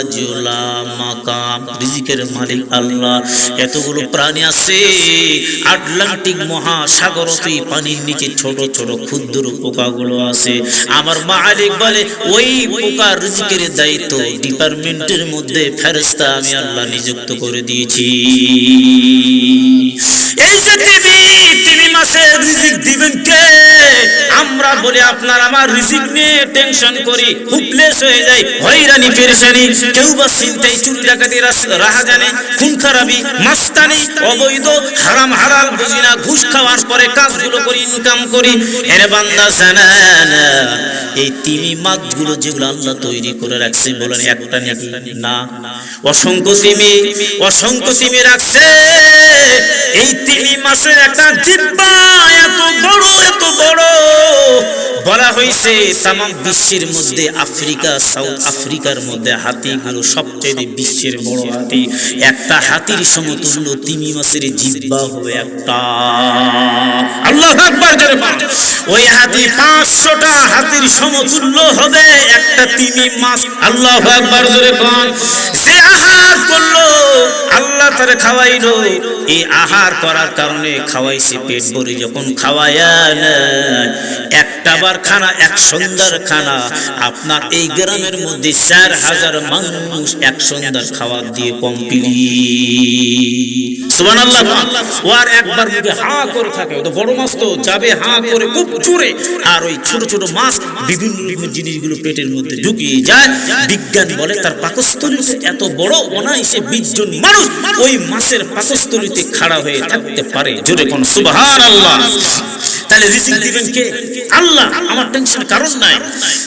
আজলা মাকাম। রিজিকের মালিক আল্লাহ। এতগুলো প্রাণী আছে, আটলান্টিক মহাসাগরতে পানির নিচে ছোট ছোট ক্ষুদ্র পোকাগুলো আছে। আমার মালিক বলে ওই পোকার রিজিকের দায়িত্ব ডিপার্টমেন্টের মধ্যে ফেরেশতা আমি আল্লাহ নিযুক্ত করে দিয়েছি। এই যে তিমি মাসের রিজিক দিবেন কে? আমরা বলি আপনার আমার রিজিক নিয়ে টেনশন করি, হুপলেস হয়ে যাই, হয়রানি পেরেশানি। কেউ বা চিন্তায় চুরি ডাকাতি, রাহাজানি, খুন খারাপি, মাস্তানি, অবৈধ হারাম হালাল বুঝি না, ঘুষ খাওয়ার পরে কাজগুলো করি, ইনকাম করি। এর বান্দা জানা না এই তিমি মাছগুলো যেগুলো আল্লাহ তৈরি করে রাখছে, বলেন একটা নাকি না? অসংখ্য তিমি রাখছে। এই তিমি মাছের একটা জিহ্বা এত বড়, এত বড়। বলা হয়েছে তাম বিশ্বের মধ্যে আফ্রিকা, সাউথ আফ্রিকার মধ্যে হাতিগুলো সবচেয়ে বিশ্বের বড় হাতি। একটা হাতির সমতুল্য তিমি মাছের জিহ্বা হবে একটা। আল্লাহু আকবার, জোরে বল। ওই হাতি 500টা হাতির সমতুল্য হবে একটা তিমি মাছ। আল্লাহু আকবার, জোরে বল। যে আহার করলো আল্লাহ তারে খাওয়াইলো, এই আহার করার কারণে খাওয়াইছে পেট ভরে। যখন খাওয়ায়া একটা বার খানা, এক সন্ধ্যার খানা, আপনার এই গ্রামের মধ্যে 4000 মানুষ এক সন্ধ্যার খাবার দিয়ে কমপ্লিট। সুবহানাল্লাহ। ওর একবার মুখে হা করে থাকে, তো বড় মাছ তো যাবে হা করে খুব জোরে, আর ওই ছোট ছোট মাছ বিভিন্ন জিনিসগুলো পেটের মধ্যে ঢুকিয়ে যায়। বিজ্ঞান বলে তার পাকস্থলীতে এত বড় অনায়াসে 20 জন মানুষ ওই মাছের পাকস্থলীতে খাড়া হয়ে থাকতে পারে। জোরে কোন সুবহানাল্লাহ। তাহলে রিজিক দিবেন কে? আল্লাহ। আমার টেনশন কারণ নাই।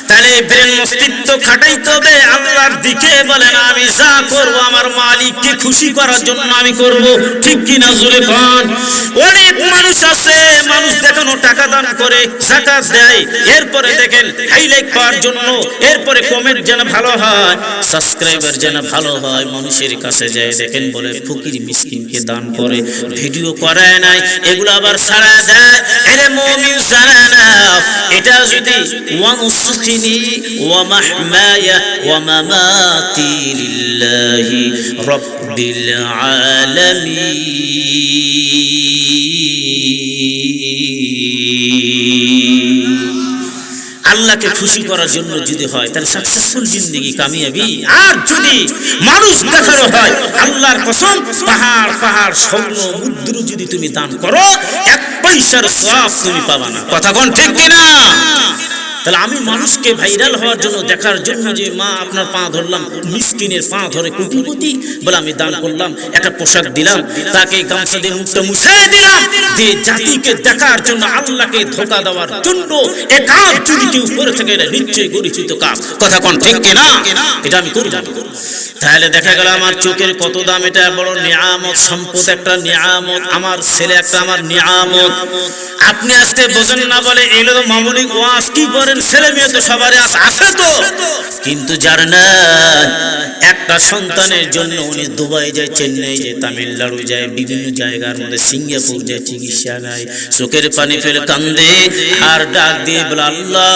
তাহলে ব্রেন মস্তিষ্ক খাটাইতে হবে আল্লাহর দিকে। বলেন আমি যা করবো আমার মালিককে খুশি করার জন্য আমি করব, ঠিক কি না জোরে কোন? অনেক মানুষ আছে, মানুষ দেখানো টাকা দান করে, যাকাত দেয়, এরপরে দেখেন হাইলাইট পাওয়ার জন্য, এরপরে কমেন্ট যেন ভালো হয়, সাবস্ক্রাইবার যেন ভালো হয়, মানুষের কাছে যায়, দেখেন বলে ফকির মিসকিনকে দান করে, ভিডিও করায় নাই, এগুলো আবার ছাড়া দেয়। এরে মুমিন ছাড়া না, এটা যদি ওয়া নুসকিনি ওয়া মাহমায়া ওয়া মামাতি লিল্লাহি রাব্বিল আলামিন, আল্লাহকে খুশি করার জন্য যদি হয় তাহলে সাকসেসফুল জিন্দেগি, কামিয়াবি। আর যদি মানুষ দেখানো হয়, আল্লাহর কসম পাহাড় পাহাড় স্বর্ণ মুদ্রা যদি তুমি দান করো, এক পয়সার সওয়াব তুমি পাবা না। কথা কোন ঠিক কিনা? তাহলে আমি মানুষকে ভাইরাল হওয়ার জন্য, দেখার জন্য, যে মা আপনার পা ধরলাম, মিসকিনের পা ধরে কোটিপতি বলে আমি দান করলাম, একটা পোশাক দিলাম, তাকে গামছা দিয়ে মুখটা মুছিয়ে দিলাম, যে জাতিকে দেখার জন্য, আল্লাহকে ধোঁকা দেওয়ার জন্য এই কাজ যদি কেউ করে থাকে, এটা নিশ্চয়ই গরিষ্ঠিত কাজ। কথা কোন ঠিক কিনা? এটা আমি করব। তাহলে দেখা গেল আমার চোখের কত দাম, এটা বড় নিয়ামত, সম্পদ একটা নিয়ামত, আমার ছেলে একটা আমার নিয়ামত। আপনি আজকে বোঝেন না বলে এলো মামুলি ওয়াজ কি করেন, ছেলে মেয়ে তো সবারই আছে তো, কিন্তু যার না একটা সন্তানের জন্য উনি দুবাই যায়, চেন্নাই যায়, তামিলনাড়ু যায়, বিভিন্ন জায়গার মধ্যে সিঙ্গাপুর যায়, চিকিৎসা নেয়, চোখের পানি ফেলে কান্দে, আর ডাক দিয়ে বলে আল্লাহ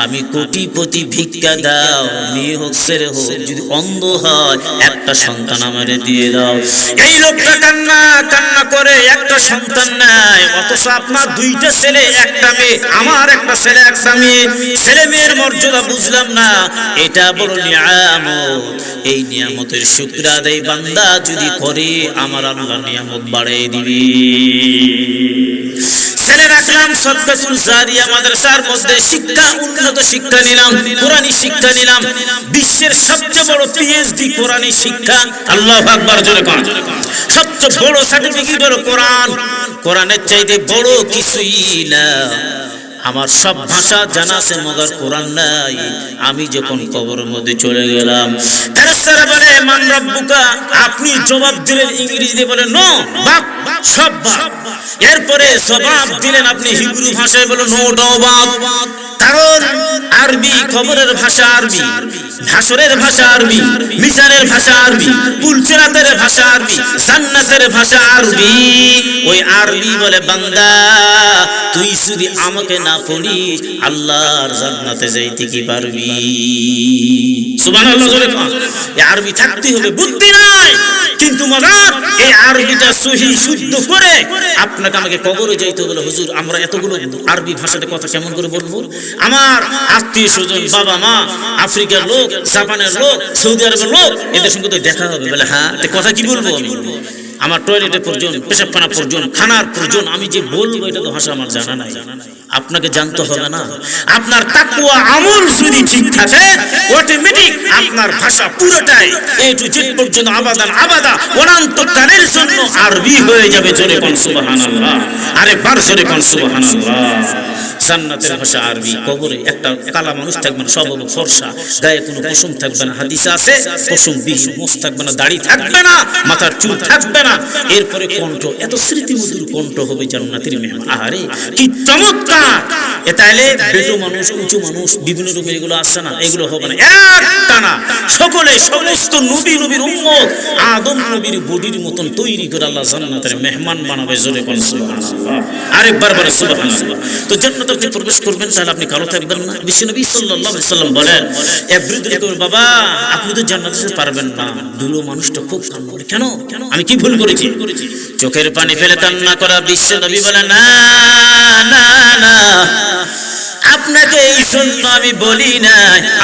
আমি কোটিপতি, ভিক্ষা দাও, মেয়ে হোক ছেলে হোক, যদি অন্ধ হয় একটা সন্তান আমারে দিয়ে দাও। এই লোকটা কান্না কান্না করে, একটা সন্তান নাই, অথচ আপনার দুইটা ছেলে একটা মেয়ে, আমার একটা ছেলে একটা মেয়ে, ছেলে মেয়ের মর্যাদা বুঝলাম না, এটা বড় নিয়ামত। এই নিয়ামতের শুকর আদায় বান্দা যদি করে, আমার আল্লাহ নিয়ামত বাড়িয়ে দিবে। ছেলে রাখলাম সদকাতুল জারিয়া, মাদ্রাসার মধ্যে শিক্ষা, উন্নত শিক্ষা নিলাম, কোরআনী শিক্ষা নিলাম, বিশ্বের সবচেয়ে বড় পিএইচডি কোরআনী শিক্ষা, আল্লাহু আকবার জোরে কোন, সবচেয়ে বড় সার্টিফিকেট হলো কোরআন, কোরআনের চাইতে বড় কিছুই না। আমার সব ভাষা জানা আছে, মগর কোরআন নাই। আমি যখন কবরের মধ্যে চলে গেলাম, ফেরেশতারা বলে মান রাব্বুকা, আপনি জবাব দিলেন ইংরেজিতে, বলে নো বাপ, সব বাপ। এরপরে জবাব দিলেন আপনি হিব্রু ভাষায়, বলে নো বাপ, কারণ আরবি, খবরের ভাষা আরবি, ভাষরের ভাষা আরবি, মিজানের ভাষা আরবি, পুলচেরাতের ভাষা আরবি, জান্নাতের ভাষা আরবি। ওই আরবি বলে বান্দা তুই যদি আমাকে না পড়িস, আল্লাহর জান্নাতে যাইতে কি পারবি? সুবহানাল্লাহ জোরে কোন। এই আরবি থাকতে হবে, বুদ্ধি নাই, কিন্তু মজার এই আরবিটা সহি শুদ্ধ করে আপনাকে আমাকে কবরে যাইতে বলে, হুজুর আমরা এতগুলো আরবি ভাষাতে কথা কেমন করে বলবো? আমার আত্মীয় স্বজন, বাবা মা, আফ্রিকার লোক, জাপানের লোক, সৌদি আরবের লোক, এদের সঙ্গে তো দেখা হবে। বলে হ্যাঁ, কথা কি বলবো আমি? আমার টয়লেটের প্রয়োজন, পেশাবখানার প্রয়োজন, খানার প্রয়োজন, আমি যে বলবো এটা তো ভাষা আমার জানা নাই। আপনাকে জানতে হবে না, আপনার তাকওয়া আমল যদি ঠিক থাকে, অটোমেটিক আপনার ভাষা পুরোটাই এ টু জেড পর্যন্ত আবাদান আবাদা অনন্তকালের জন্য আরবি হয়ে যাবে। জোরে কোন সুবহানাল্লাহ, আরেকবার জোরে কোন সুবহানাল্লাহ। জান্নাতের ভাষা আরবি, কবরে একটা কালা মানুষ থাকবে না, সব ফর্সা, গায়ে কোনো পশম থাকবে না, হাদিসে আছে পশম বিহীন, মোষ থাকবে না, দাড়ি থাকবে না, মাথার চুল থাকবে না, এরপরে কণ্ঠ, এত স্মৃতিমধুর কণ্ঠ হবে জান্নাতের মেহমান। আরে কি চমৎকার! তাইলে বেটো মানুষ, উঁচু মানুষ, বিভিন্ন রকমের এগুলো আসছে না, এগুলো হবে না, একটা না, সকলে সমস্ত নবী নবীর উম্মত আদম নবীর বডির মতন তৈরি করে আল্লাহ জান্নাতের মেহমান বানাবে। জোরে কোন সুবহানাল্লাহ, আরেকবার বলে সুবহানাল্লাহ। তো জান্নাতে আপনি প্রবেশ করবেন, তাহলে আপনি কালো থাকবেন না। বিশ্বনবী সাল্লাল্লাহু আলাইহি সাল্লাম বলেন, বাবা আপনি তো জান্নাতে যেতে পারবেন না। দুলো মানুষটা খুব কান্না করে, কেন আমি কি ভুল করেছি? চোখের পানি ফেলে কান্না করা। বিশ্বনবী বলেন, না না না, আপনাকে এই জন্য আমি বলি না,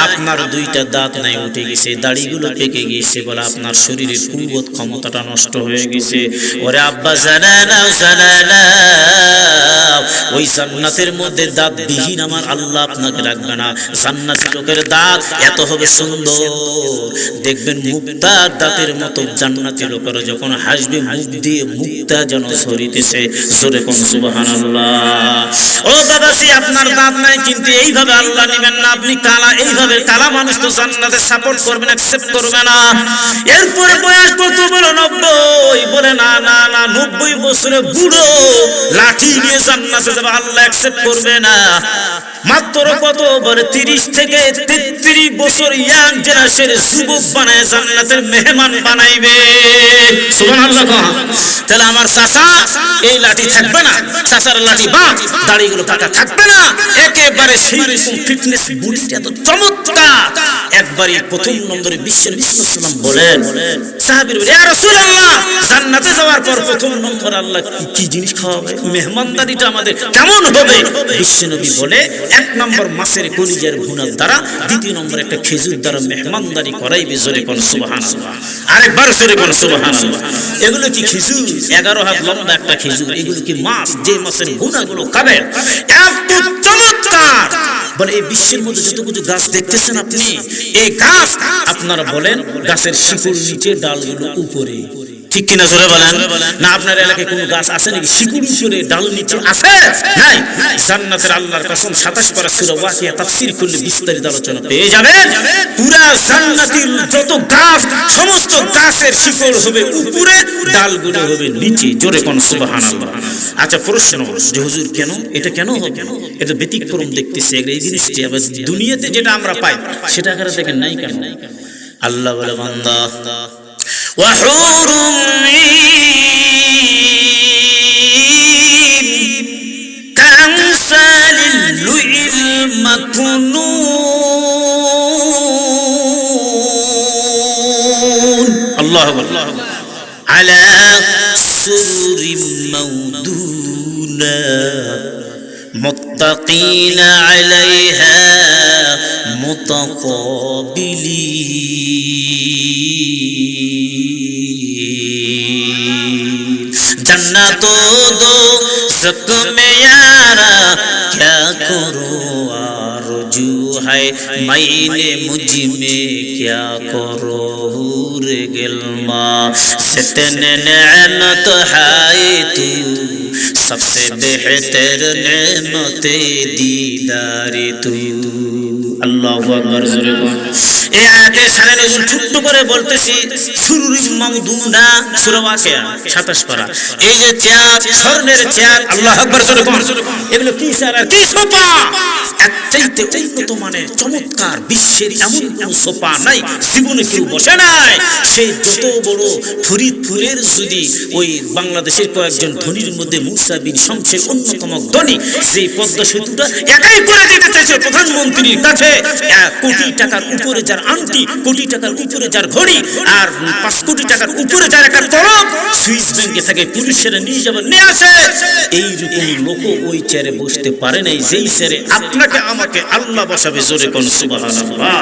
আপনার দুইটা দাঁত নাই, উঠে গেছে, দাড়িগুলো পেকে গেছে, বলে আপনার শরীরের কুওয়াত ক্ষমতাটা নষ্ট হয়ে গেছে। ওরে আব্বা জানা না, ওই জান্নাতের মধ্যে দাঁত বিহীন আমার আল্লাহ আপনাকে রাখবে না। জান্নাতের লোকের দাঁত এত হবে সুন্দর, দেখবেন মুক্তার দাঁতের মতো জান্নাতের লোকেরা যখন হাসবে, মুখ দিয়ে মুক্তা যেন ঝরিতেছে। জোরে কোন সুবহানাল্লাহ। ও বাবাজি, আপনার দাঁত নাই, কিন্তু এইভাবে আল্লাহ নেবেন না। আপনি কালা, এইভাবে কালা মানুষ তো জান্নাতে সাপোর্ট করবেন, অ্যাকসেপ্ট করবে না। এরপরে বয়স কত? বলো 90। বলে না না না, 90 বছরে বুড়ো লাঠি নিয়ে জান্নাতে যাবে, আল্লাহ অ্যাকসেপ্ট করবে না। মাত্র কত? বলে 30 থেকে 33 বছর ইয়াং জেনারেশন যুবক বানায় জান্নাতের মেহমান বানাইবে। সুবহানাল্লাহ। তাহলে আমার চাচা এই লাঠি থাকবে না, চাচার লাঠি বাঁক, দাড়িগুলো কাটা থাকবে না, একেবারে সেই রকম ফিটনেস, বডিটা এত চমৎকার। একবারই প্রথম নম্বরে বিশ্বনবী সাল্লাল্লাহু আলাইহি ওয়াসাল্লাম বলেন, সাহাবীর বলে, ইয়া রাসূলুল্লাহ, জান্নাতে যাওয়ার পর প্রথম নম্বর আল্লাহ কি জিনিস খাওয়াবে? মেহমানদারিটা আমাদের কেমন হবে? বিশ্বনবী বলে, 1 নম্বর মাছের কলিজার ভুনার দ্বারা, 2 নম্বর একটা খেজুর দ্বারা মেহমানদারি করাইবে। জোরে কোন সুবহানাল্লাহ। আরেকবার জোরে কোন সুবহানাল্লাহ। এগুলো কি খেজুর? 11 হাত লম্বা একটা খেজুর। এগুলো কি মাছ? যে মাছের ভুনাগুলো খাবেন এত চমৎকার। বলে এই বিশ্বের মধ্যে যত কিছু গাছ দেখতেছেন আপনি, এই গাছ আপনারা বলেন গাছের শিকড় নিচে, ডালগুলো উপরে, ঠিক কিনা? জোরে বলেন না। আপনার এলাকায় কোনো গাছ আছে নাকি শিকড় উপরে ডাল নিচে আছে? নাই। জান্নাতের আল্লাহর কসম 27 পারা সূরা ওয়াকিয়া তাফসীর করলে বিস্তারিত আলোচনা পেয়ে যাবেন। পুরা জান্নাতের যত গাছ, সমস্ত গাছের শিকড় হবে উপরে, ডালগুলো হবে নিচে। জোরে কোন সুবহানাল্লাহ। আচ্ছা প্রশ্ন যে হুজুর কেন এটা কেন হবে? এটা ব্যতিক্রম দেখতেছে এই জিনিসটি। আবার দুনিয়াতে যেটা আমরা পাই সেটা আকারে দেখেন নাই কেন? আল্লাহ বলে, বান্দা وحور عين كأمثال اللؤلؤ المكنون الله أكبر على سرر موضونة متقين عليها متقابلين जन्नतो दो ज़क में यारा क्या करो आरज़ू है मैंने मुझ में क्या करो रे गिल्मा सितने नेमत है तू सबसे बेहतर नेमत दीदार तू আল্লাহু আকবার। জোরে বল। এই আয়াতের শানে নজুল ছোট্ট করে বলতেছি, সুরুরিম মাউদুনা সূরা ওয়াকিয়া 27 পারা। এই যে চেয়ার, স্বর্ণের চেয়ার, আল্লাহু আকবার জোরে বল। এগুলো কি চেয়ার আর কি সোফা? একচাইতে উন্নত মানের চমৎকার বিশ্বের এমন কোন সোফা নাই, জীবনে কেউ বসে নাই। সেই যত বড় ফরিদপুরের যদি ওই বাংলাদেশের কয়েকজন ধনীর মধ্যে মুসা বিন শমসের অন্যতম ধনী, সেই পদ্মা সেতুটা একাই করে দিতে চাইছে প্রধানমন্ত্রীর কাছে। 1 কোটি টাকার উপরে যার আংটি, কোটি টাকার উপরে যার ঘড়ি, আর 5 কোটি টাকার উপরে যার একটা কলম, সুইস ব্যাংকে থেকে পুলিশেরা নিয়ে যাবেন, নিয়ে আসে। এইরকম লোক ওই চেয়ারে বসতে পারে নাই, যেই চেয়ারে আপনাকে আমাকে আল্লাহ বসাবে। জোরে কোন সুবহানাল্লাহ।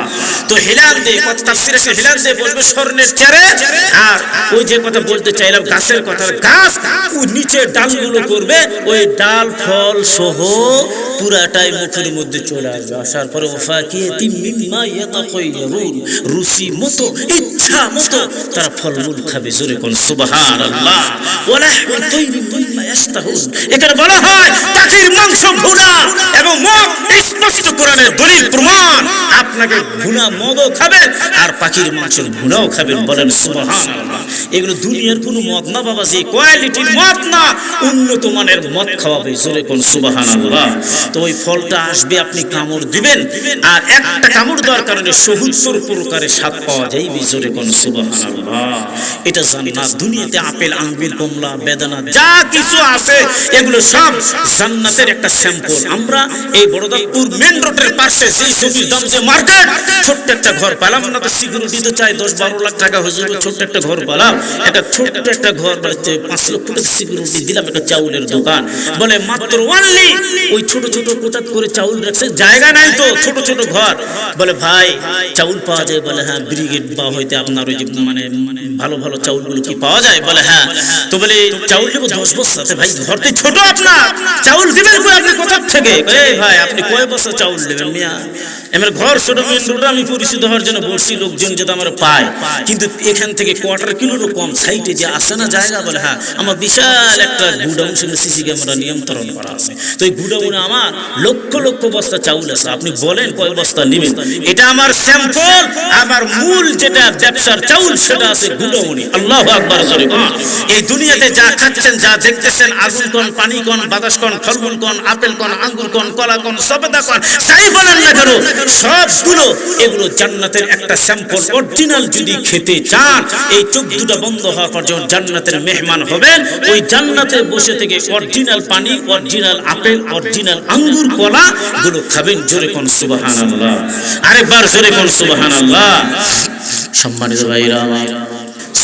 তো হিলাল দে তাফসীরে সে হিলাল দে বলবে স্বর্ণের চেয়ারে। আর ওই যে কথা বলতে চাইলাম গাছের কথা, গাছ ওই নিচে ডালগুলো করবে, ওই ডাল ফল সহ পুরাটাই মুখের মধ্যে চলে আসবে। আসার পরে ওয়াফাকিয়াতিম মিম্মা ইয়াতাখায়্যারুন, রুচি মতো, ইচ্ছা মতো তারা ফলমূল খাবে। জোরে কোন সুবহানাল্লাহ। ওয়ালাহমু তাইরিন মিম্মা ইয়াশতাহুন, এখানে বলা হয় পাখির মাংস ভুনা এবং মদ। স্পষ্ট কোরআনের দলিল প্রমাণ, আপনাকে ভুনা মদও খাবেন আর পাখির মাংসের ভুনাও খাবেন। বলেন সুবহানাল্লাহ। এগুলো দুনিয়ার কোনো মদ না বাবা, যে কোয়ালিটির মদ না, উন্নত মানের মদ খাওয়াবে। জোরে কোন সুবহানাল্লাহ। তো ওই ফলটা আসবে, আপনি কামড় দিবেন, আর একটা কামড় দেওয়ার কারণে ৭০ প্রকারের স্বাদ পাওয়া যায়। জোরে কোন সুবহানাল্লাহ। এটা জান্নাত। দুনিয়াতে আপেল, আঙ্গুর, কমলা, বেদানা যা কিছু আছে এগুলো সব জান্নাতের একটা স্যাম্পল। আমরা এই বড়দাপুর মেন রোডের পাশে যে জমির দাম যে মার্কেট, ছোট্ট একটা ঘর পালাম না তো সিকিউরিটি দিতে চাই ১০-১২ লাখ টাকা হুজুর, ছোট্ট একটা ঘর পালাম, একটা ছোট্ট একটা ঘর বাড়িতে 5 লক্ষ টাকা সিকিউরিটি দিলাম, একটা চাউলের দোকান। বলে মাত্র অনলি ওই ছোট ছোট কোটাত করে চাউল রাখছে, জায়গা নাই তো, ছোট ছোট ঘর। বলে ভাই চাউল পাওয়া যায়? বলে হ্যাঁ, ব্রিগেড বা হইতে আপনার আপনার ওই যে মানে ভালো ভালো চাউলগুলো কি পাওয়া যায়? বলে হ্যাঁ। তো বলে চাউল দেবো 10 বস্তাতে। ভাই ঘরতে ছোট আপনার, চাউল দিবেন কই আপনি কোথা থেকে? এই ভাই আপনি কয় বস্তা চাউল দেবেন মিয়া? আমার ঘর ছোট, আমি পরিচিত হওয়ার জন্য বসি, লোকজন যেটা আমার পায়, কিন্তু এখান থেকে কোয়ার্টার কিলোরও কম সাইটে যে আসে না জায়গা। বলে হ্যাঁ, আমার বিশাল একটা গুডাউন, সেখানে সিসি ক্যামেরা নিয়ন্ত্রণ করা আছে। তো এই গুডাউনে আমার লক্ষ লক্ষ বস্তা চাউল আছে। আপনি বলেন কয় বস্তা নেবেন? এটা আমার স্যাম্পল, আমার মূল যেটা ব্যবসার চাউল সেটা আছে গুডাউনে। আল্লাহু আকবার জোরে বলুন। এই দুনিয়াতে যা খাচ্ছেন, যা দেখতেছেন, আগুন কোন, পানি কোন, বাতাস কোন, ফলমূল কোন, আপেল কোন, আঙ্গুর কোন, কলা কোন, সবেদা কোন, যাই বলেন না কেন, সবগুলো এগুলো জান্নাতের একটা স্যাম্পল। অরিজিনাল যদি খেতে চান, এই চোখ দুটো বন্ধ হওয়া পর্যন্ত জান্নাতের মেহমান হবেন। ওই জান্নাতে বসে থেকে অরিজিনাল পানি, অরিজিনাল আপেল, অরিজিনাল আঙ্গুর, কলা গুলো খাবেন। জোরে কোন সুবহানাল্লাহ, আরেকবার জোরে কোন সুবহানাল্লাহ। সম্মানিত ভাইরা আমার,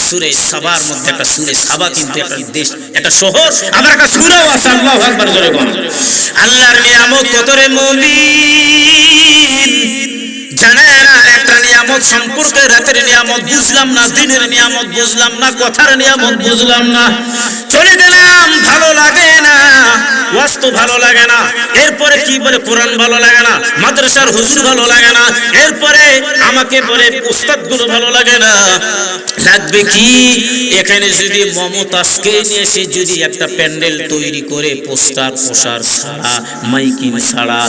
সূরা সাবার মধ্যে একটা, সূরা সাবা কিন্তু একটা দেশ, একটা শহর, আবার একটা সূরাও আছে। আল্লাহু আকবার জোরে কোন। আল্লাহর নিয়ামত কত রে মুমিন জানে না। একটা নিয়ামত সম্পর্কে, রাতের নিয়ামত বুঝলাম না, দিনের নিয়ামত বুঝলাম না, কথার নিয়ামত বুঝলাম না, চলে গেলাম, ভালো লাগে না, ওয়াজ ভালো লাগে না, এরপরে কি বলে কোরআন ভালো লাগে না, মাদ্রাসার হুজুর ভালো লাগে না, এরপরে আমাকে বলে উস্তাদগুলো ভালো লাগে না। লাগবে কি? এখানে যদি মমতাজকে নিয়ে এসে যদি একটা প্যান্ডেল তৈরি করে পোস্টার প্রসার ছাড়া, মাইকিং ছাড়া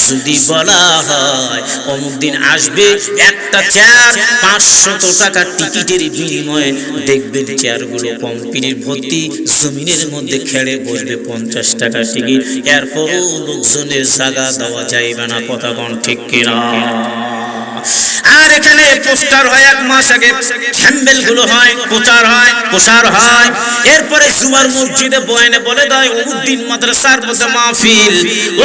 যদি বলা হয় অমুক দিন আসবে, একটা চেয়ার 500 টাকা টিকিটের বিনিময়ে দেখবেন চেয়ারগুলো কমপ্লিট ভর্তি, জমিনের মধ্যে খেড়ে বসবে 50 টাকা টিকিট, এরপরও লোকজনের জায়গা দেওয়া যাইবে না। কথা কোন ঠিক কিনা? আর এখানে পোস্টার হয়, 1 মাস আগে স্যাম্পল গুলো হয়, প্রচার হয়, এরপরে জুমার মসজিদে বয়ানে বলে দেয় অমুক দিন মাদ্রাসার মধ্যে মাহফিল,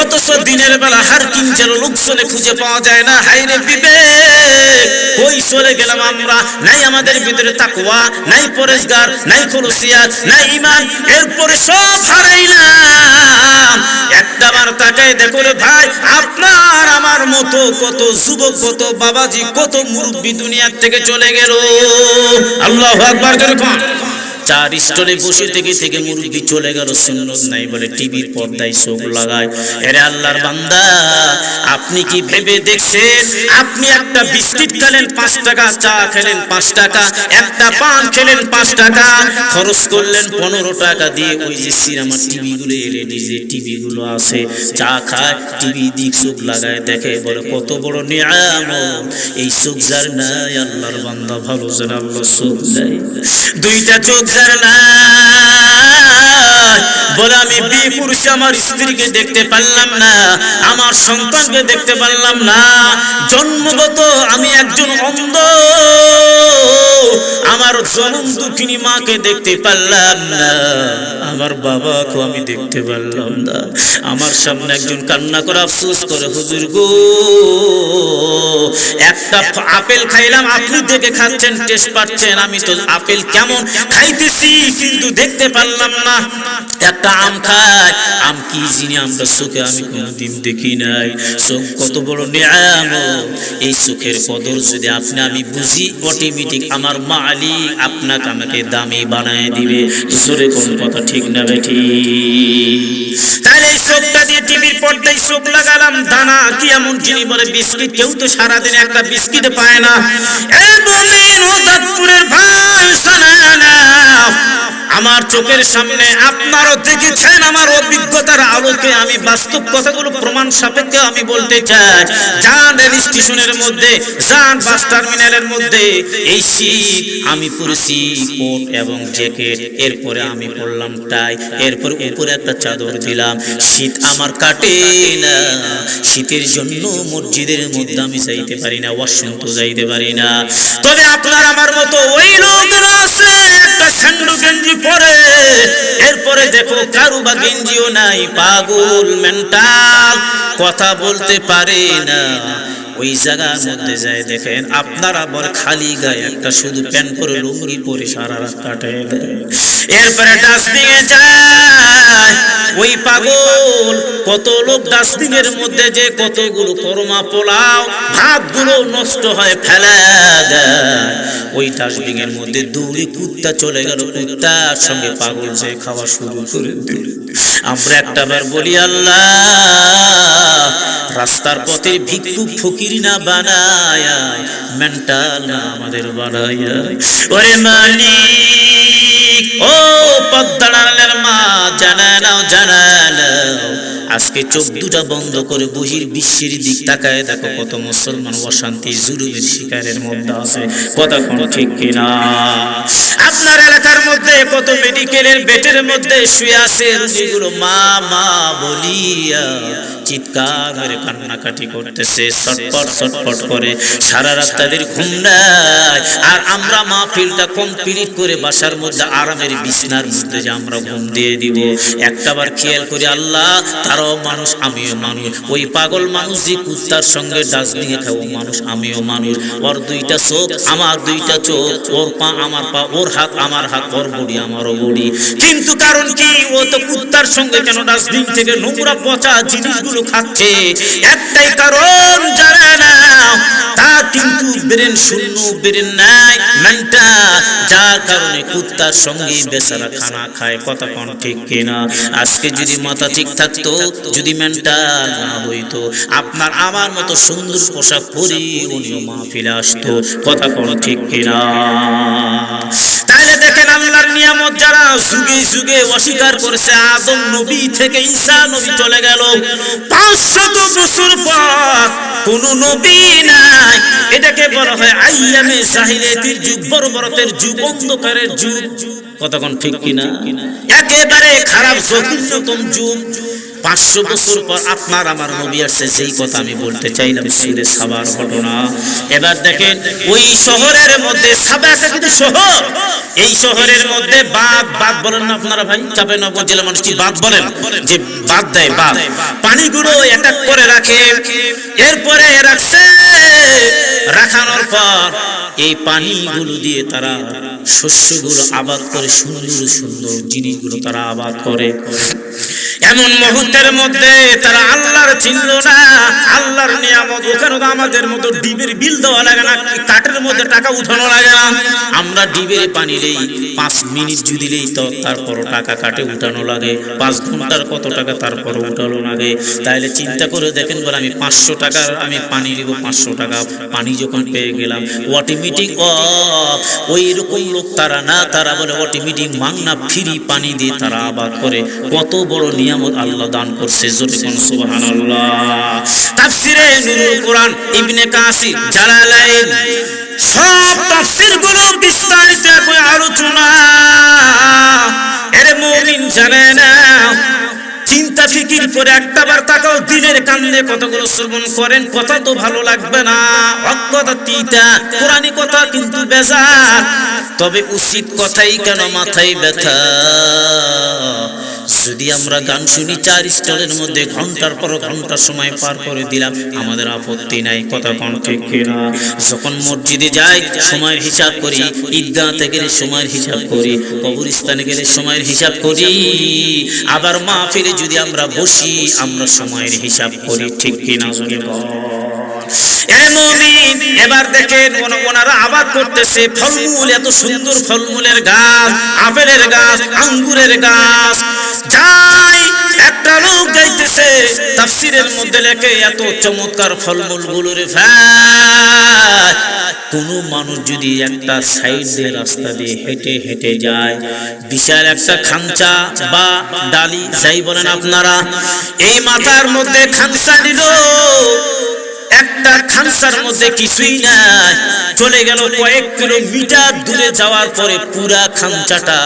অথচ দিনের বেলা হার কিঞ্চের লোকজনে খুঁজে পাওয়া যায় না। হায়রে বিবেক, কই চলে গেলাম আমরা? নাই আমাদের ভিতরে তাকওয়া, নাই পরেজগার, নাই খলুসিয়াত, নাই ঈমান, এরপরে সব হারাইলাম। একটাবার তাকায় দেখো রে ভাই, আপনার আমার মতো কত যুবক, কত বাবাজি, কত মুরব্বী দুনিয়ার থেকে চলে গেল। আল্লাহু আকবার করে কোন। 4 স্টলে বসে থেকে মুরব্বী চলে গেল, সুন্নত নাই বলে টিভির পর্দায় চোখ লাগায়। আরে আল্লাহর বান্দা, আপনি কি ভেবে দেখছেন? আপনি একটা বিস্কিট খেলেন 5 টাকা, চা খেলেন 5 টাকা, একটা পান খেলেন 5 টাকা, খরচ করলেন 15 টাকা দিয়ে। ওই যে সিনেমা টিভিগুলো, রেডি যে টিভিগুলো আছে, চা খায়, টিভি দিক চোখ লাগায় দেখে, বলে কত বড় নিয়ামত। এই চোখ যার নাই, আল্লাহর বান্দা ভালো যেন আল্লাহ চোখ দেয়। 2টা চোখ বলে আমি বিয়ে পুরুষ আমার স্ত্রীকে দেখতে পারলাম না, আমার সন্তানকে দেখতে পারলাম না, জন্মগত আমি একজন অন্ধ, আমার জনম দুঃখিনী মাকে দেখতে পারলাম না, আমার বাবাকে আমি দেখতে পারলাম না। আমার সামনে একজন কান্না করে আফসোস করে, হুজুর গো, একটা আপেল খাইলাম, আপনি দেখে খাচ্ছেন, টেস্ট পাচ্ছেন, আমি তো আপেল কেমন খাইতেছি কিন্তু দেখতে পারলাম না। একটা আম খাই, আম কি জিনিস আমরা চোখে আমি কোনোদিন দেখি নাই। চোখ কত বড় নিয়ামত। এই চোখের কদর যদি আপনি আমি বুঝি, অটোমেটিক আমার মালিক আপনাকে আমাকে দামি বানায় দিবে। জোরে কোন কথা ঠিক না বেঠি? তাহলে এই চোখটা দিয়ে টিভির পর্দায় চোখ লাগালাম, দানা কি এমন জিনিস বলে বিস্কিট, কেউ তো সারাদিন একটা বিস্কিট পায় না। এই মুমিন ও দাঁতপুরের ভাই শোনা না, আমার চোখের সামনে আপনারও দেখেছেন, আমার অভিজ্ঞতার আলোকে আমি বাস্তব কথাগুলো প্রমাণ সাপেক্ষে আমি বলতে চাই। যান রেল স্টেশনের মধ্যে, যান বাস টার্মিনালের মধ্যে, এই শীত আমি পরেছি কোট এবং জ্যাকেট, এরপরে আমি পরলাম টাই, এরপর উপরে একটা চাদর দিলাম, শীত আমার কাটে না। শীতের জন্য মসজিদের মধ্যে আমি যাইতে পারি না, ওয়াশরুম তো যাইতে পারি না। তবে আপনার আমার মতো ওই লোকগুলো আছে, একটা স্যান্ডো গেঞ্জি পরে, এরপরে দেখো কারু বা গেঞ্জিও নাই, পাগল মেন্টাল, কথা বলতে পারে না। ওই জায়গার মধ্যে যায় দেখেন আপনারা বল খালি গায়ে একটা শুধু প্যান্ট পরে লুঙ্গি পরে সারা রাত কাটে দেয়। এরপরে ডাস্টবিনে যায় ওই পাগল, কত লোক ডাস্টবিনের মধ্যে যে কতগুলো করমা পোলাও ভাতগুলো নষ্ট হয় ফেলে দেয়। ওই ডাস্টবিনের মধ্যে দৌড়ে কুত্তা চলে গেল, কুত্তার সঙ্গে পাগল যে খাওয়া শুরু করে দিল। আমরা একটাবার বলি আল্লাহ রাস্তার পথে ভিক্ষুক ফকির না বানায়া, মেন্টাল না আমাদের বানায়া। ওরে মালিক ও পদ্মার মা জানা নাও, জানা নাও আজকে চোখ দুটা বন্ধ করে বহির বিশ্বের দিক তাকায় দেখো কত মুসলমান অশান্তি জুলুমের শিকারের মধ্যে আছে। কথা কোন ঠিক কিনা? আপনার এলাকার মধ্যে কত মেডিকেলের বেডের মধ্যে শুয়ে আছে, রুগীগুলো মা মা বলিয়া চিৎকার করে কান্নাকাটি করতেছে, ছটফট ছটফট করে, সারা রাত তাদের ঘুম নাই। আর আমরা মাহফিলটা কমপ্লিট করে বাসার মধ্যে আরামের বিছানার মধ্যে যে আমরা ঘুম দিয়ে দিব। একটাবার খেয়াল করি আল্লাহ তারাও মানুষ আমিও মানুষ, ওই পাগল মানুষ যে কুত্তার সঙ্গে ডাস্টবিনে খাবো মানুষ আমিও মানুষ, ওর দুইটা চোখ আমার দুইটা চোখ, ওর পা আমার পা, ওর হাত আমার হাত, ওর বডি আমারও বডি। কিন্তু কারণ কি ও তো কুত্তার সঙ্গে কেন ডাস্টবিন থেকে নোংরা পচা জিনিসগুলো খাচ্ছে? একটাই কারণ জানে না, তা কিন্তু ব্রেন শূন্য, ব্রেন নাই, মেন্টাল, যার কারণে কুত্তার সঙ্গে বেচারা খানা খায়। কথা কোন ঠিক কিনা? আজকে যদি মাথা ঠিক থাকতো, যদি মেন্টাল না হইতো, আপনার আমার মতো সুন্দর পোশাক পরে উনিও মাহফিলে আসতো। কথা কোন ঠিক কিনা? তাহলে দেখেন আল্লাহর নিয়ামত যারা যুগে যুগে অস্বীকার করেছে, আদম নবী থেকে ঈসা নবী চলে গেল 500 বছর পর কোন নবী নাই। এটাকে বলা হয় আইয়ামে জাহিলিয়াতের যুগ, বর্বরতের যুগ, অন্ধকারের যুগ। কতক্ষণ ঠিক কিনা? একেবারে খারাপ জঘন্যতম যুগ। 500 বছর পর আপনার আমার নবী আসছে, যেই কথা আমি বলতে চাইলাম সুরে সাবার ঘটনা। এবার দেখেন ওই শহরের মধ্যে, সাবা একটা কিন্তু শহর, এই শহরের মধ্যে বাঘ, বাঘ বলেন না আপনারা ভাই, চাঁপাইনবাবগঞ্জ জেলা মানুষ কি বাঘ বলেন? যে বাঘ দেয়, বাঘ পানিগুলো এক এক করে রাখে। এরপরে রাখছে, রাখানোর পর এই পানিগুলো দিয়ে তারা শস্যগুলো আবাদ করে, সুন্দর সুন্দর জিনিসগুলো তারা আবাদ করে। এমন মুহূর্তের মধ্যে তারা আল্লাহর চিনল না, আল্লাহর নিয়ামত। ওখানে তো আমাদের মতো ডিবের বিল দেওয়া লাগে না, কাঠের মধ্যে টাকা উঠানো লাগে না। আমরা ডিবের পানি দেই 5 মিনিট যদি দিলেই তো তারপরও টাকা কাটে উঠানো লাগে, 5 ঘন্টার কত টাকা তারপরও উঠানো লাগে। তাইলে চিন্তা করে দেখেন, বলে আমি 500 টাকার আমি পানি দিব, 500 টাকা পানি যখন পেয়ে গেলাম অটোমেটিক অফ। ওই রকম লোক তারা না, তারা বলে অটোমেটিক মাংনা ফ্রি পানি দিয়ে তারা আবাদ করে। কত বড় নিয়ামত আল্লাহ দান করছে, জোরে কোন সুবহানাল্লাহ। তাফসীরে নুরুল কোরআন ইবনে কাসির জালালাইন সব তাফসীরগুলো বিস্তারিত করে আলোচনা। এর মুমিন জানে না, চিন্তা ফিকির করে একটাবার তাকাও, দিনের কান্দে কতগুলো শ্রবণ করেন, কথা তো ভালো লাগবে না, অজ্ঞতা তিতা, কোরআনী কথা কিন্তু বেজার। তবে উচিত কথাই কেন মাথায় ব্যথা? যদি আমরা গান শুনি 4 স্টলের মধ্যে ঘন্টার পর ঘন্টা সময় পার করে দিলাম, আমাদের আপত্তি নাই। কথা কোন ঠিক কিনা? যখন মসজিদে যাই সময়ের হিসাব করি, ঈদগাহতে গেলে সময়ের হিসাব করি, কবরস্থানে গেলে সময়ের হিসাব করি, আবার মাহফিলে যদি আমরা বসি আমরা সময়ের হিসাব করি। ঠিক কিনা? এবার দেখেন ওনারা আবাদ করতেছে ফলমূল, এত সুন্দর ফলমূলের গাছ, আপেলের গাছ, আঙ্গুরের গাছ। যাই একটা লোক যাইতেছে, তাফসীরের মধ্যে লেখে এত চমৎকার ফলমূল গুলোর ভাই, কোন মানুষ যদি একটা সাইড দিয়ে রাস্তা দিয়ে হেঁটে হেঁটে যায়, বিশাল একটা খামচা বা ডালি যাই বলেন আপনারা, এই মাথার মধ্যে খামচা দিল, একটা খামসার মধ্যে কিছুই নাই, চলে গেল কয়েক কিলোমিটার দূরে যাওয়ার পরে পুরা খামচাটা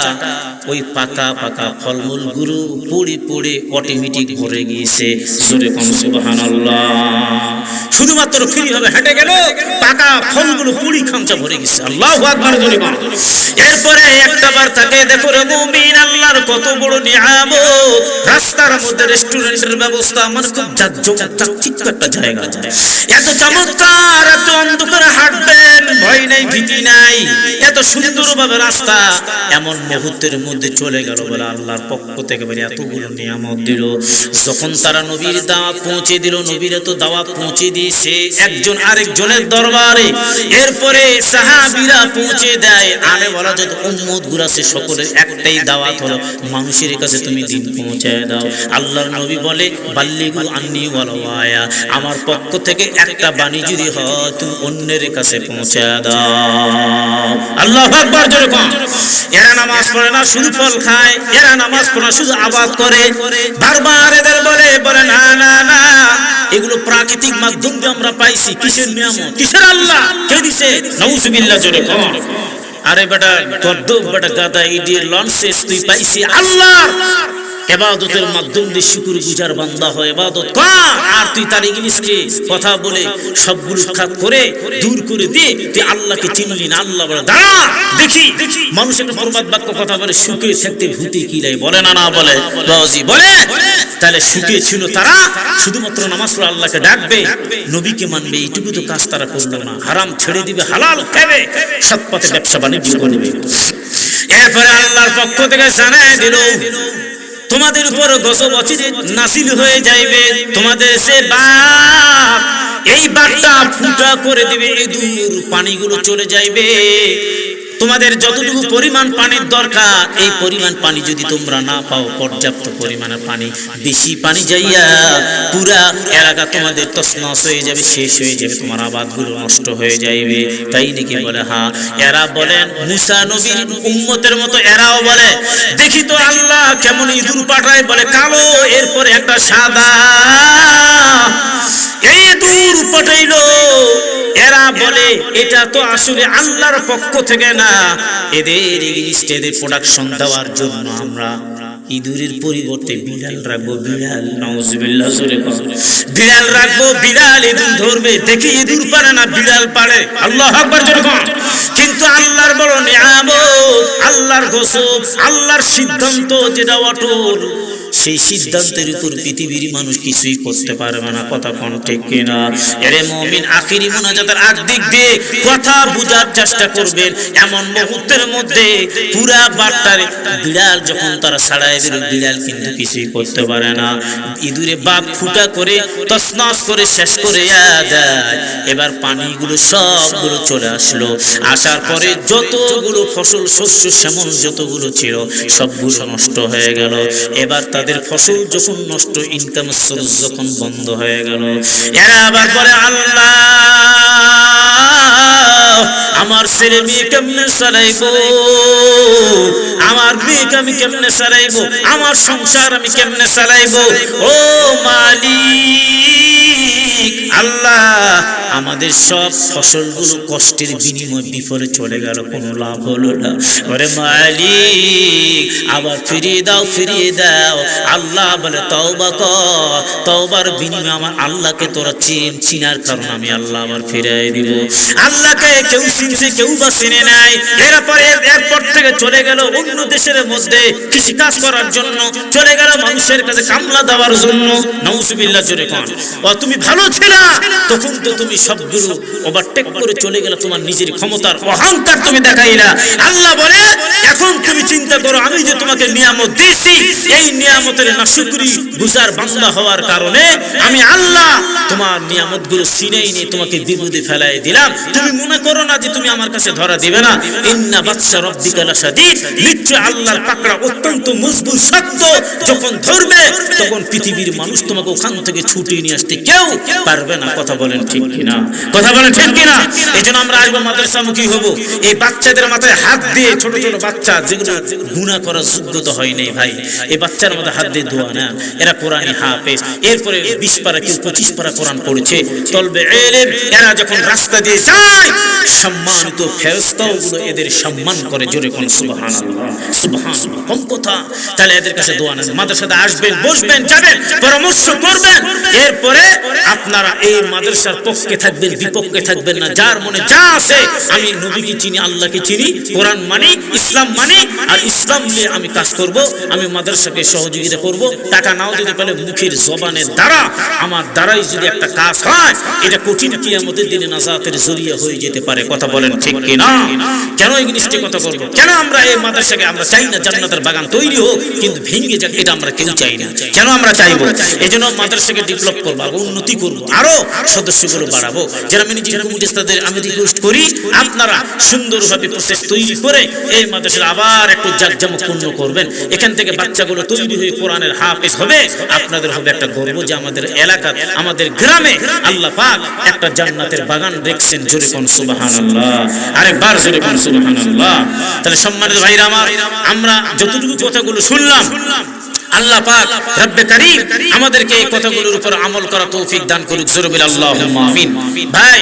ওই পাকা পাকা ফলমূল গুলো পড়ে পড়ে অটোমেটিক ভরে গিয়েছে। সুবহানাল্লাহ। শুধুমাত্র ফ্রি হবে হেঁটে গেল, পাকা ফলগুলো পুরি খামচা ভরে গেছে। আল্লাহু আকবার। এরপরে একটাবার তাকে দেখো রে মুমিন, আল্লাহর কত বড় নিয়ামত। রাস্তার মধ্যে রেস্টুরেন্টের ব্যবস্থা, মানে খুব জাকজমক একটা জায়গা। এত চমৎকার, এত অন্ধকারে হাঁটবেন, ভয় নাই, ভীতি নাই, এত সুন্দরভাবে রাস্তা এমন মুহূর্তের মধ্যে চলে গেল বলে আল্লাহর পক্ষ থেকে বলে এতগুলো নিয়ামত দিল। যখন তারা নবীর দাওয়াত পৌঁছে দিল, নবীর তো দাওয়াত পৌঁছে দিয়েছে একজন আরেকজনের দরবারে, এরপরে সাহাবীরা পৌঁছে দেয়, আরে বলা যত উম্মত গুলো আছে সকলের একটাই দাওয়াত হলো মানুষের কাছে তুমি দিন পৌঁছায় দাও। আল্লাহর নবী বলে বাল্লিগু আন্নী ওয়ালাউ আয়া, আমার পক্ষ থেকে একটা বাণী যদি হয় তুমি অন্যের কাছে পৌঁছায় দাও। আল্লাহু আকবার জোরে কোন। এরা নামাজ পড়ে না শুধু ফল খায়, এরা নামাজ পড়ে না শুধু আবাদ করে, বারবার এদের বলে না না না, এগুলো প্রাকৃতিক মাধ্যম দিয়ে আমরা পাইছি। কিসের নিয়ামত, কিসের আল্লাহ, কে দিছে? নাউজুবিল্লাহ জোরে কোন। আরে বেটা গদ্দপ, বেটা গাদা, ইডিয়েট, লনসেন্স, তুই পাইছি আল্লাহ ইবাদতের মাধ্যম দিয়ে শুকর গুজার বান্দা হয়, ইবাদত কর। আর তুই তার ইংলিশকে কথা বলে সবগুলো খাত করে দূর করে দিয়ে তুই আল্লাহকে চিনলি না। আল্লাহ বলে দাঁড়া দেখি, মানুষ একটা প্রবাদ বাক্য কথা বলে সুখে থাকতে ভূতে কিলাই, বলে না না বলে বাউজি বলে। তাহলে সুখে ছিল তারা, শুধুমাত্র নামাজ পড়ে আল্লাহকে ডাকবে, নবীকে মানবে, এইটুকু তো কাজ তারা করলো না। হারাম ছেড়ে দিবে, হালাল খাবে, সৎ পথে ব্যবসা বাণিজ্য করবে। এরপরে আল্লাহর পক্ষ থেকে জানায় দিল তোমাদের উপর গজব অচিরেই নাযিল হয়ে যাইবে, তোমাদের সে বাঘ, এই বাঘটা ফুটা করে দিবে, ইঁদুর, পানিগুলো চলে যাইবে। তোমাদের যতটুকু পরিমাণ পানির দরকার, এই পরিমাণ পানি যদি তোমরা না পাও, পর্যাপ্ত পরিমাণের পানি, বেশি পানি যাইয়া পুরা এলাকা তোমাদের তছনছ হয়ে যাবে, শেষ হয়ে যাবে, তোমার আবাদগুলো নষ্ট হয়ে যাইবে। তাই নাকি বলে? হ্যাঁ। এরা বলেন মুসা নবীর উম্মতের মতো, এরাও বলে দেখি তো আল্লাহ কেমন ইঁদুর পাঠায়, বলে কালো, এরপরে একটা সাদা, এই ইঁদুর পাঠাইলো। এরা বলে এটা তো আসলে আল্লাহর পক্ষ থেকে না, এদের এদের প্রোডাকশন দেওয়ার জন্য আমরা ইঁদুরের পরিবর্তে বিড়াল রাখবো। বিড়াল, নাউজুবিল্লাহ জোরে বল, বিড়াল রাখবো, বিড়াল ইঁদুর ধরবে। দেখি ইঁদুর পারে না, বিড়াল পারে। আল্লাহু আকবার জোরে বল। কিন্তু আল্লাহর বড় নিয়ামত, আল্লাহর গজব, আল্লাহর সিদ্ধান্ত যেটা অটল, সেই সিদ্ধান্তের উপর পৃথিবীর মানুষ কিছুই করতে পারবে না। কথা কোন ঠিক কিনা? এরে মুমিন, আখিরি মুনাজাতের আগ দিক দিয়ে কথা বুঝার চেষ্টা করবেন। এমন মুহূর্তের মধ্যে পুরা বার্তারে বিড়াল যখন তারা ছাড়াই দিল, বিড়াল কিন্তু কিছুই করতে পারে না। ইঁদুরে বাপ ফুটা করে তছনছ করে শেষ করে দেয়। এবার পানিগুলো সবগুলো চলে আসলো, আসার পরে যতগুলো ফসল, শস্য, শ্যামল যতগুলো ছিল সবগুলো নষ্ট হয়ে গেল। এবার তাদের ফসল যখন নষ্ট, ইনকাম সোর্স যখন বন্ধ হয়ে গেল, এরা আবার বলে আল্লাহ আমার ছেলে মেয়ে কেমনে চালাইবো, আমার মেয়েকে আমি কেমনে চালাইবো, আমার সংসার আমি কেমনে চালাইবো। ও মালিক আল্লাহ, আমাদের সব ফসলগুলো কষ্টের বিনিময়ে বিফলে চলে গেল, কোনো লাভ হলো না। ওরে মালিক আবার ফিরিয়ে দাও, ফিরিয়ে দাও। আল্লাহ বলে তওবা কর, তওবার বিনিময়ে আমার আল্লাহকে তোরা চিনার কারণ আমি আল্লাহ আবার ফিরিয়ে দিব। আল্লাহকে কেউ চিনছে, কেউ বা চিনে নাই। এরপর থেকে চলে গেল অন্য দেশের মধ্যে কৃষি কাজ করার জন্য, চলে গেল মানুষের কাছে কামলা দেওয়ার জন্য। নাউজুবিল্লাহ জোরে কোন। ও তুমি ভালো ছিলা, তখন তো তুমি সবগুলো ওভারটেক করে চলে গেল, তোমার নিজের ক্ষমতার অহংকার তুমি দেখাইলা। আল্লাহ বলে এখন তুমি চিন্তা করো, আমি যে তোমাকে নিয়ামত দিয়েছি, এই নিয়ামতের নাশুকরি বুঝার বান্দা হওয়ার কারণে আমি আল্লাহ তোমার নিয়ামতগুলো ছিনাই নিয়ে তোমাকে বিপদে ফেলাই দিলাম। তুমি মনে করো না যে তুমি আমার কাছে ধরা দিবে না। ইন্না বাতশা রাব্বিকা লাশাদীদ, নিশ্চয় আল্লাহর পাকড়া অত্যন্ত মজবুত, শক্ত। যখন ধরবে তখন পৃথিবীর মানুষ তোমাকে ওখান থেকে ছুটিয়ে নিয়ে আসতে কেউ পারবে না। কথা বলেন ঠিক কিনা? কথা বলেন ঠিক কিনা? এই জন্য আমরা আসবো মাদ্রাসামুখী হব। এই বাচ্চাদের মাথায় হাত দিয়ে, ছোট ছোট বাচ্চা যেগুলো গুনাহ করার যোগ্যতা হয় নাই ভাই, এই বাচ্চার মাথায় হাত দিয়ে দোয়া না, এরা কোরআনী হাফেজ, এরপরে 20 পারা কেউ 25 পারা কোরআন পড়েছে, তলবে ইলম। এরা যখন রাস্তা দিয়ে যায়, সম্মানিত ফেরেশতাগুলো এদের সম্মান করে। জোরে কোন সুবহানাল্লাহ, সুবহানাল্লাহ। কম কথা। তাহলে এদের কাছে দোয়া না, মাদ্রাসাতে আসবেন, বসবেন, যাবেন, পরামর্শ করবেন। এরপরে আপনারা এই মাদ্রাসার পক্ষে থাকবেন, বিপক্ষে থাকবেন না। যার মনে যা আছে, আমি নবীকে চিনি, আল্লাহকে চিনি, কোরআন মানি, ইসলাম মানি আর ইসলাম নিয়ে আমি কাজ করব, আমি মাদ্রাসাকে সহযোগিতা করব, টাকা নাও দিতে পারলে মুখের জবানের দ্বারা আমার দ্বারাই যদি একটা কাজ হয়, এটা কঠিন কিয়ামতের দিনে নাজাতের জরিয়া হয়ে যেতে পারে। কথা বলেন ঠিক কি না? কেন এই জিনিসটি কথা বলবো? কেন আমরা এই মাদ্রাসাকে আমরা চাই না জান্নাতের বাগান তৈরি হোক কিন্তু ভেঙে যাক, এটা আমরা কেউ চাই না। কেন আমরা চাইবো? এজন্য মাদ্রাসাকে ডেভেলপ করবো, আরো উন্নতি করবো, আরো সদস্যগুলো বাড়াবো। যারা ম্যানেজিং কমিটি তাদের আমি রিকোয়েস্ট করি আপনারা সুন্দরভাবে প্রসেস তৈরি করে এই মাদ্রাসা আবার একটু জাঁকজমকপূর্ণ করবেন। এখান থেকে বাচ্চাগুলো তৈরি হয়ে কোরআনের হাফেজ হবে, আপনাদের হবে একটা গর্ব যে আমাদের এলাকা, আমাদের গ্রামে আল্লাহ পাক একটা জান্নাতের বাগান রেখেছেন। জোরে কোন সুবহানাল্লাহ, আরেকবার জোরে কোন সুবহানাল্লাহ। তাহলে সম্মানিত ভাইরা আমার, আমরা যতটুকু কথাগুলো শুনলাম, আল্লাহ পাক রব্বে কারীম আমাদেরকে এই কথাগুলোর উপর আমল করা তৌফিক দান করুক। জোরে বলি আল্লাহুম্মা আমিন। ভাই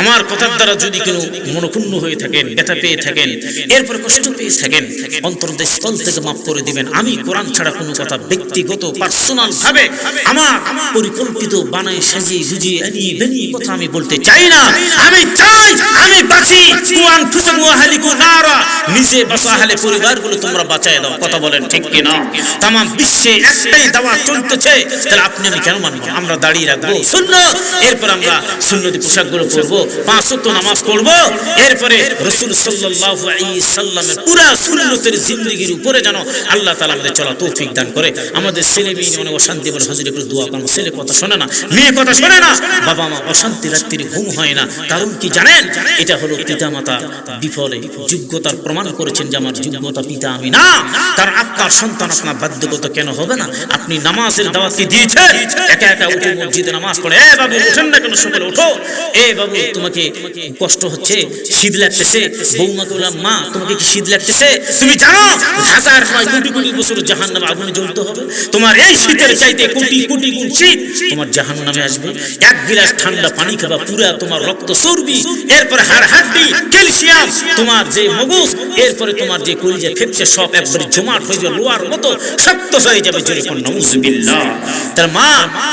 আমার কথার দ্বারা যদি কোনো মনোক্ষুণ্ণ হয়ে থাকেন, ব্যথা পেয়ে থাকেন, এরপর কষ্ট পেয়ে থাকেন, অন্তর্দেশ স্থল থেকে মাফ করে দিবেন। আমি কোরআন ছাড়া কোনো কথা ব্যক্তিগত পার্সোনাল ভাবে আমার পরিকল্পিত বানায় সাজিয়ে গুজিয়ে আনিয়ে বানিয়ে কথা আমি বলতে চাই না। আমি চাই আমি বাঁচি, কুরআন ফুসুম ওয়া আহলিকু নারা, নিজে বাঁচা আহলে পরিবারগুলো তোমরা বাঁচায় দাও। কথা বলেন ঠিক কি না? তাম বিশ্বে একটাই দাওয়াত চলতেছে, তাহলে আপনি আমি কেন মানবো? আমরা দাঁড়িয়ে রাখবো সুন্নাত, এরপর আমরা সুন্নতি পোশাকগুলো পরবো, 5 ওয়াক্ত নামাজ পড়বো, এরপরে রাসূল সাল্লাল্লাহু আলাইহি সাল্লামের পুরা সুন্নতের জিন্দেগির উপরে যেন আল্লাহ তাআলা আমাদের চলা তৌফিক দান করে। আমাদের ছেলে মেয়ে অনেক অশান্তি বলে হুজুর একটু দোয়া করুন, ছেলে কথা শোনে না, মেয়ে কথা শোনে না, বাবা মা অশান্তি, রাত্রি ঘুম হয় না। কারণ কি জানেন? এটা হলো পিতামাতা বিফলে যোগ্যতার প্রমাণ করেছেন যে আমার যোগ্যতা পিতা আমি না। কারণ আপনার সন্তান আপনার বাধ্যগত কেন হবে না? আপনি নামাজের দাওয়াত দিয়েছেন, একা একা উঠে মসজিদে নামাজ পড়ে, এ বাবু উঠেন না কেন, সকালে ওঠো, এ বাবু তোমাকে কষ্ট হচ্ছে, শীত লাগতেছে, বৌমাকে বললাম মা তোমাকে কি শীত লাগতেছে? তুমি জানো হাজার নয় কোটি কোটি বছর জাহান্নামে আগুনে জ্বলতে হবে, তোমার এই শীতের চাইতে কোটি কোটি গুণ শীত তোমার জাহান্নামে আসবে। এক গিলাস ঠান্ডা পানি খাবা, পুরা তোমার রক্ত চর্বি, এরপরে হাড় হাড্ডি, ক্যালসিয়াম, তোমার যে মগজ, এরপরে তোমার যে কলিজা ফেপসে সব একবারে জমাট হয়ে যাবে, লোহার মতো শক্ত হয়ে যাবে। জোরে কোন নাউযুবিল্লাহ। তার মা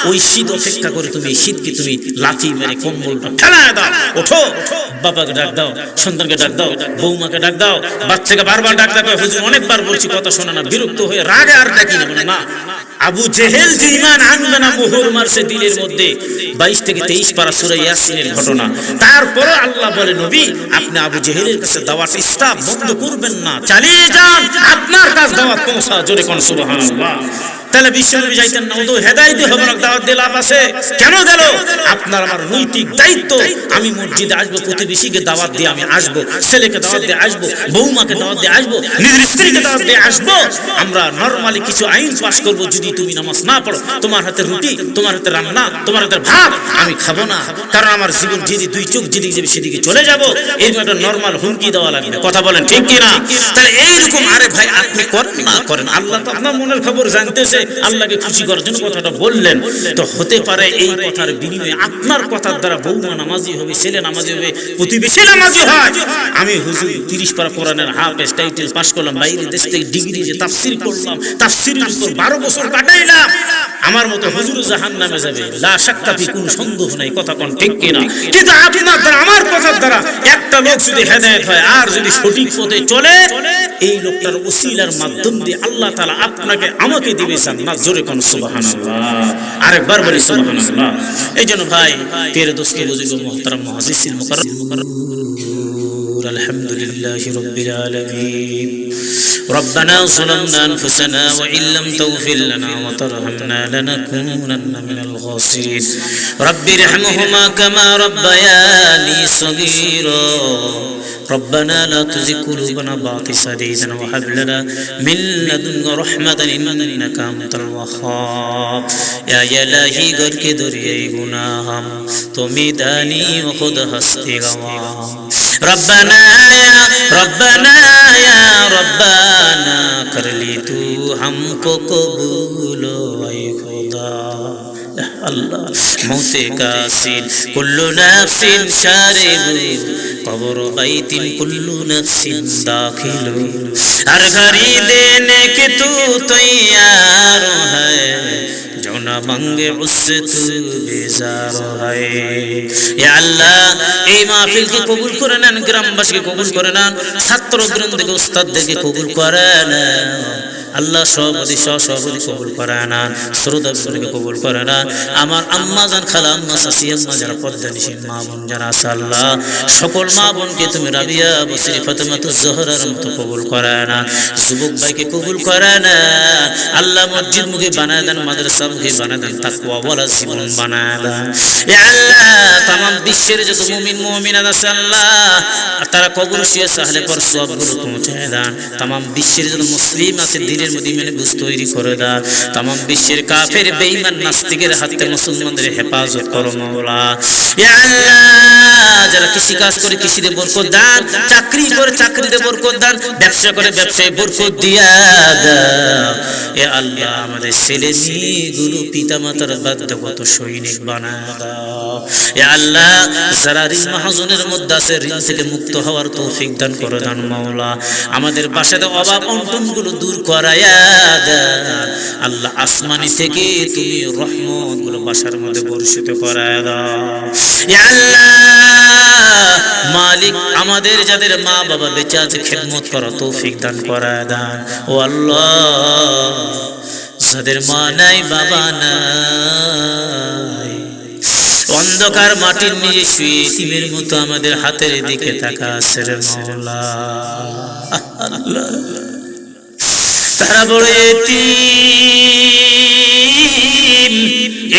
ওই শীত অপেক্ষা করে তুমি এই শীতকে তুমি লাথি মেরে কম্বলটা ফেলায় দাও, ওঠো, বাবাকে ডাক দাও, সন্তানকে ডাক দাও, বৌমাকে ডাক দাও, বাচ্চাকে বারবার ডাক দাও। হুজুর অনেকবার বলছি কথা শোনে না, বিরক্ত হয়ে রাগে আর ডাকি না। আবু জেহেল যে ঈমান আনবে না, মোহর মারছে দিলের মধ্যে। 22 থেকে 23 পারা সূরা ইয়াসিনের ঘটনা। তারপরে আল্লাহ বলে নবী আপনি আবু জেহেলের কাছে দাওয়াত স্টাফ বন্ধ করবেন না, চালিয়ে যান, আপনার কাছে দাওয়াত পৌঁছা। জোরে কোন সুবহানাল্লাহ। তাহলে বিশ্বনবী যাইতেন না, ওদের হেদায়েতে হবে না, দাওয়াত দিয়ে লাভ আছে? কেন গেল? আপনার আমার নৈতিক দায়িত্ব, আমি মসজিদে আসবো, প্রতিবেশীকে দাওয়াত দিয়ে আমি আসবো, ছেলেকে দাওয়াত দিয়ে আসবো, বৌমাকে দাওয়াত দিয়ে আসবো, নিজের স্ত্রীকে দাওয়াত দিয়ে আসবো। আমরা নরমালি কিছু আইন পাস করবো, যদি তুমি নামাজ না পড়ো, তোমার হাতে রুটি, তোমার হাতে রান্না, তোমার হাতে ভাত আমি খাবো না, কারণ আমার জীবন যেদিকে দুই চোখ যেদিকে যাবে সেদিকে চলে যাবো। এই একটা নরমাল হুমকি দেওয়া লাগবে। কথা বলেন ঠিক কিনা? তাহলে এইরকম, আরে ভাই আপনি করেন না করেন, আল্লাহ তো আপনার মনের খবর জানতেছে, আল্লাহকে খুশি করার জন্য কথাটা বললেন। তো হতে পারে এই কথার বিনিময়ে আপনার কথার দ্বারা বৌমা নামাজি হবে, ছেলে নামাজি হবে, প্রতিবেশী নামাজি হয়। আমি হুজুর 30 পারা কোরআনের হাফেজ, টাইটেল পাস করলাম, বাইরে দেশ থেকে ডিগ্রি যে তাফসীর করলাম, তাফসীরের উপর 12 বছর কাটাইলাম, আমার মতো হুজুর জাহান্নামে যাবে, লা শাক্কা ফি, কোনো সন্দেহ নাই। কথা কোন ঠিক কিনা? কিন্তু আপনার দ্বারা আমার কথার দ্বারা একটা লোক যদি হেদায়েত হয় আর যদি সঠিক পথে চলে, এই লোকটার ওসিলার মাধ্যম দিয়ে আল্লাহ তাআলা আপনাকে আমাকে দিবে জান্নাত। জোরে কোন সুবহানাল্লাহ, আরেকবার বলি সুবহানাল্লাহ। এইজন্য ভাই প্রিয় দোস্ত বুজুর্গ মুহতারাম মুহাজ্জিসিন মুকাররম, আলহামদুলিল্লাহি রাব্বিল আলামিন। ربنا ظلمنا أنفسنا وإن لم تغفر لنا وترحمنا لنكونن من الخاسرين رب ارحمهما كما ربياني صغيرا ربنا لا تزغ قلوبنا بعد إذ هديتنا وهب لنا من لدنك رحمة إنك أنت الوهاب يا إلهي घर के दरियाए गुनाह हम तुम्ही दानी व खुद हस्ती गवा रब्बना या रब्बाना कर ली तू हमको कबूल ऐ खुदा अल्लाह मौते का सीन कुल्लु नफ्सिन शारिबु कब्र बैतिन कुल्लु नफ्सिन दाखिलु हर घड़ी देने के तू तैयार है क्यों ना मांगे उससे तू बेजार है या अल्लाह এই মাহফিলকে কবুল করে নেন গ্রামবাসীকে কবুল করে নেন ছাত্রবৃন্দকে উস্তাদদেরকে কবুল করে নেন আল্লাহ সভাপতি সহসভাপতি কবুল করে নেন শ্রোতাবৃন্দকে কবুল করে নেন আমার আম্মা জান খালা আম্মা চাচি আম্মা যারা পর্দানিসীন মা বোন যারা আছে আল্লাহ সকল মা বোনকে তুমি রাবিয়া বসরি ফাতেমাতুজ জোহরার মতো কবুল করে নেন যুবক ভাইকে কবুল করে নেন আল্লাহ মসজিদ মুখী বানায় দেন মাদ্রাসা মুখী বানায় দেন তাকওয়া ওয়ালা জীবন বানায় দেন ইয়া আল্লাহ तमाम বিশ্বের যত মুমিন মুমিনাত আছে আল্লাহ তারা কবর শুয়ে সাহলে পর সওয়াবগুলো পৌঁছায় দেন तमाम বিশ্বের যত মুসলিম আছে দিনের মধ্যে ইমানে বুঝ তৈরি করে দেন तमाम বিশ্বের কাফের বেঈমান নাস্তিকের হাত থেকে মুসলমানদের হেফাজত করো মাওলা ইয়া আল্লাহ যারা কৃষি কাজ করে কৃষিতে বরকত দান চাকরি করে চাকরিতে বরকত দান ব্যবসা করে ব্যবসায় বরকত দিয়া দাও ইয়া আল্লাহ আমাদের ছেলে মেয়েগুলো পিতামাতার বাধ্যগত সৈনিক বানায় দাও ইয়া আল্লাহ যারা ঋণ মাহাজনের মধ্যে আছে ঋণ থেকে মুক্ত হওয়ার তৌফিক দান করে দান মাওলা আমাদের বাসাতে অভাব অনটনগুলো দূর করায়া দাও আল্লাহ আসমানি থেকে তুমি রহমতগুলো বাসার মধ্যে বর্ষিত করায়া দাও ইয়া আল্লাহ মালিক আমাদের যাদের মা বাবা বেঁচে আছে খেদমত করার তৌফিক দান করায়া দাও ও আল্লাহ যাদের মা নাই বাবা নাই অন্ধকার মাটির নিচে শুয়ে ইতিমের মতো আমাদের হাতের দিকে তাকা আছে রে মাওলা আল্লাহ তারা বড় এতিম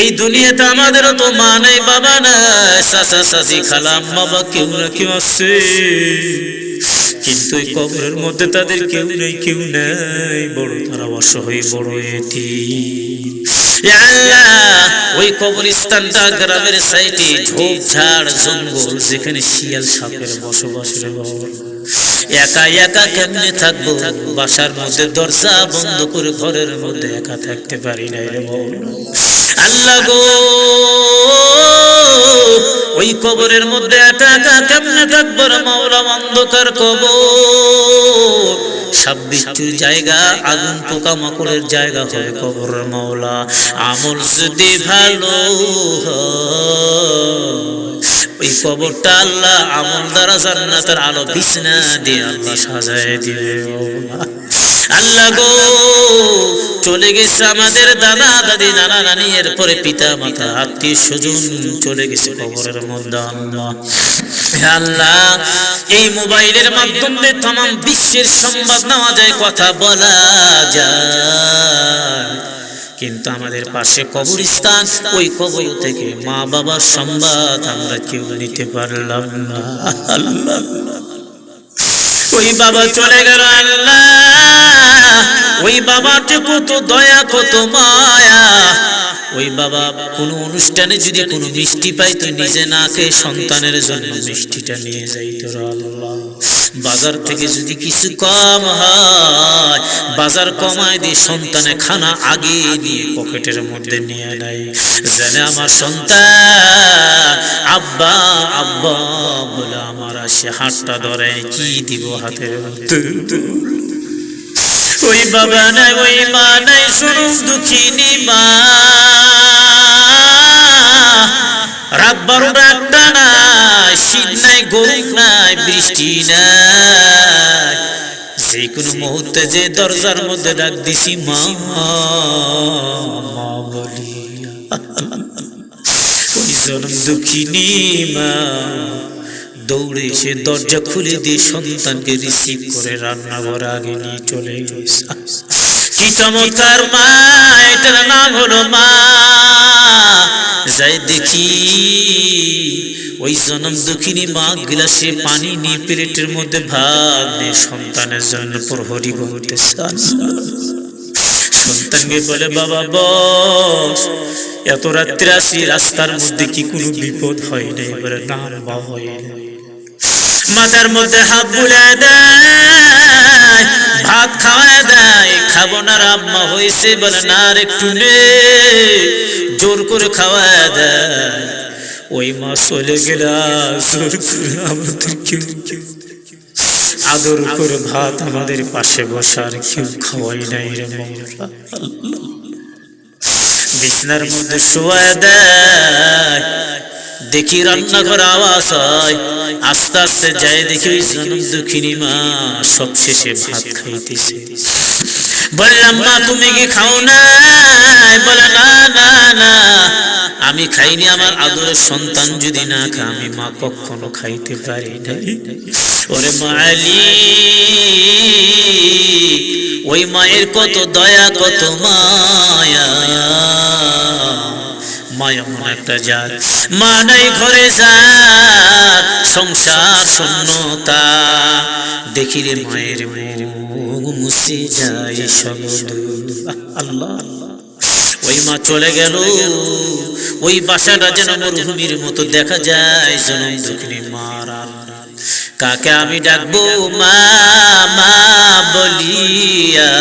এই দুনিয়াতে আমাদের তো মা নাই বাবা নাই চাচা চাচি খালা বাবা কেউ না কেউ আছে কিন্তু এই কবরের মধ্যে তাদের কেউ নাই বড় তারা অসহায় বড় এতিম ইয়া আল্লাহ ওই কবরস্থানটা গ্রামের সাইডে ঝোপঝাড় জঙ্গল যেখানে শিয়াল সাপের বসবাস রে বাবা একা একা কেমনে থাকবো বাসার মধ্যে দরজা বন্ধ করে ঘরের মধ্যে একা থাকতে পারি না রে বাবা আল্লাহ গো ওই কবরের মধ্যে একা একা কেমনে থাকবো রে মাওলা অন্ধকার কবর সাপ বিচ্ছুর জায়গা আগুন পোকা মাকড়ের জায়গা হবে কবর মাওলা আমল যদি ভালো ওই কবরটা আল্লাহ আমল দ্বারা জান্নাতের আলো বিছনা দিয়ে আল্লাহ সাজায় দিবে আল্লাহ গো চলে গেছে আমাদের দাদা দাদি নানা নানি এরপরে পিতা মাতা আত্মীয় স্বজন চলে গেছে কবরের মধ্যে আল্লাহ এই মোবাইলের মাধ্যমে तमाम বিশ্বের সংবাদ নেওয়া যায় কথা বলা যায় কিন্তু আমাদের পাশে কবরস্থান ওই কবর থেকে মা বাবার সংবাদ আমরা কেউ নিতে পারলাম না আল্লাহ ওই বাবা চলে গেল আল্লাহ ওই বাবাটা কত দয়া কত মায়া ওই বাবা কোনো অনুষ্ঠানে যদি কোনো মিষ্টি পাইতো নিজে না খেয়ে সন্তানের জন্য মিষ্টিটা নিয়ে যাইতো আল্লাহ বাজার থেকে যদি কিছু কম হয় বাজার কমায় দিয়ে সন্তানের খানা আগে নিয়ে পকেটের মধ্যে নিয়ে নেয় জানে আমার সন্তান আব্বা আব্বা বলে আমার আসে হাতটা ধরে কি দিব হাতের মধ্যে ওই বাবা নাই ওই মা নাই শুনুন দুঃখিনী মা রাত 12টা একটা নাই শীত নাই গরম নাই বৃষ্টি নাই যে কোনো মুহূর্তে যে দরজার মধ্যে ডাক দিছি মা মা বলি ওই জনম দুঃখিনী মা দৌড়ে এসে দরজা খুলে দিয়ে সন্তানকে রিসিভ করে রান্নাঘর আগে নিয়ে চলে গেছে কি চমৎকার মা এটার নাম হলো মা যাই দেখি ওই জনম দুঃখিনী মা গ্লাসে পানি নিয়ে প্লেটের মধ্যে ভাত নিয়ে সন্তানের জন্য প্রহরী করতেছে সন্তানকে বলে বাবা বস এত রাত্রে আসি রাস্তার মধ্যে কি কোনো বিপদ হয় নাই বলে না বাবা হয় মাথার মধ্যে হাত বুলায় দেয় ভাত খাওয়ায় দেয় খাবো না আম্মা হয়েছে বলে না আর একটু নে জোর করে খাওয়ায় দেয় ওই মা চলে গেল জোর করে আমাদের কেউ আদর করে ভাত আমাদের পাশে বসার কেউ খাওয়াই নাই রে বিছনার মধ্যে শোয়া দেয়, দেখি রান্নাঘর আওয়াজ হয়, আস্তে আস্তে যায় দেখি ওই জনম দুঃখিনী মা সবশেষে ভাত খাইতেছে। বললাম মা তুমি কি খাও না? বলে না না না আমি খাইনি, আমার আদরের সন্তান যদি না খায় আমি মা কখনো খাইতে পারি না। ওরে মালিক, ওই মায়ের কত দয়া কত মায়া, মায়া মন একটা জাত, মা নাই ঘরে যাক সংসার শূন্যতা, দেখি রে মায়ের মুখ মুছে যায় সকল। আল্লাহ ওই মা চলে গেল, ওই বাসাটা যেন মরুভূমির মতো দেখা যায়। জনম দুঃখিনী মারা কাকে আমি ডাকবো মা মা বলিয়া,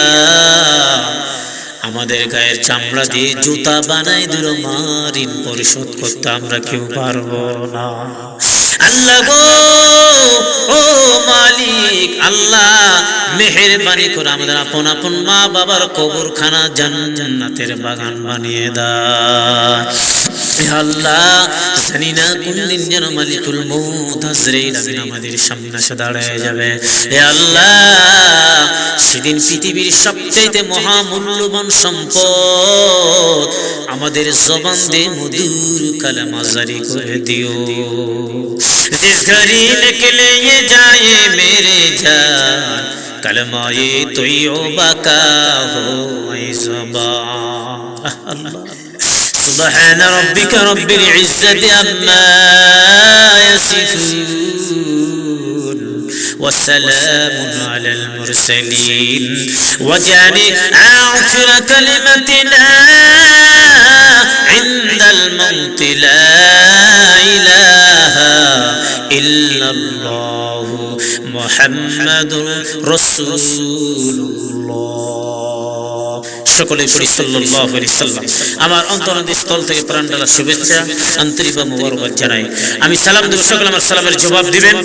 আমাদের গায়ের চামড়া দিয়ে জুতা বানাই দিল মা, ঋণ পরিশোধ করতে আমরা কেউ পারবো না। আল্লাহ গো ও মালিক, আল্লাহ মেহেরবানি করে আমাদের আপন আপন মা বাবার কবরখানা জান্নাতের বাগান বানিয়ে দাও। আল্লাহ জানি না কোন দিন যেন মালিকুল মউত আজরাইল আমিন আমাদের সামনে এসে দাঁড়ায় যাবে। হে আল্লাহ, সেদিন পৃথিবীর সবচেয়ে মহামূল্যবান সম্পদ আমাদের জবান দিয়ে মধুর কালেমা জারি করে দিও। जिस घड़ी निकले ये जाए मेरे जान, कलमाए तैयबा का हो ज़बान। सुबहान रब्बिका रब्बिल इज्जति अम्मा यसिफून وسلام على المرسلين واجعل آخر كلمتنا عند الموت لا إله إلا الله محمد رسول الله। সকলে পড়ি সাল্লাল্লাহু আলাইহি সাল্লাম। আমার অন্তরঙ্গের স্থল থেকে প্রাণ ঢালা শুভেচ্ছা আন্তরিক মোবারকবাদ জানাই। আমি সালাম দেব, সকলে আমার সালামের জবাব দিবেন।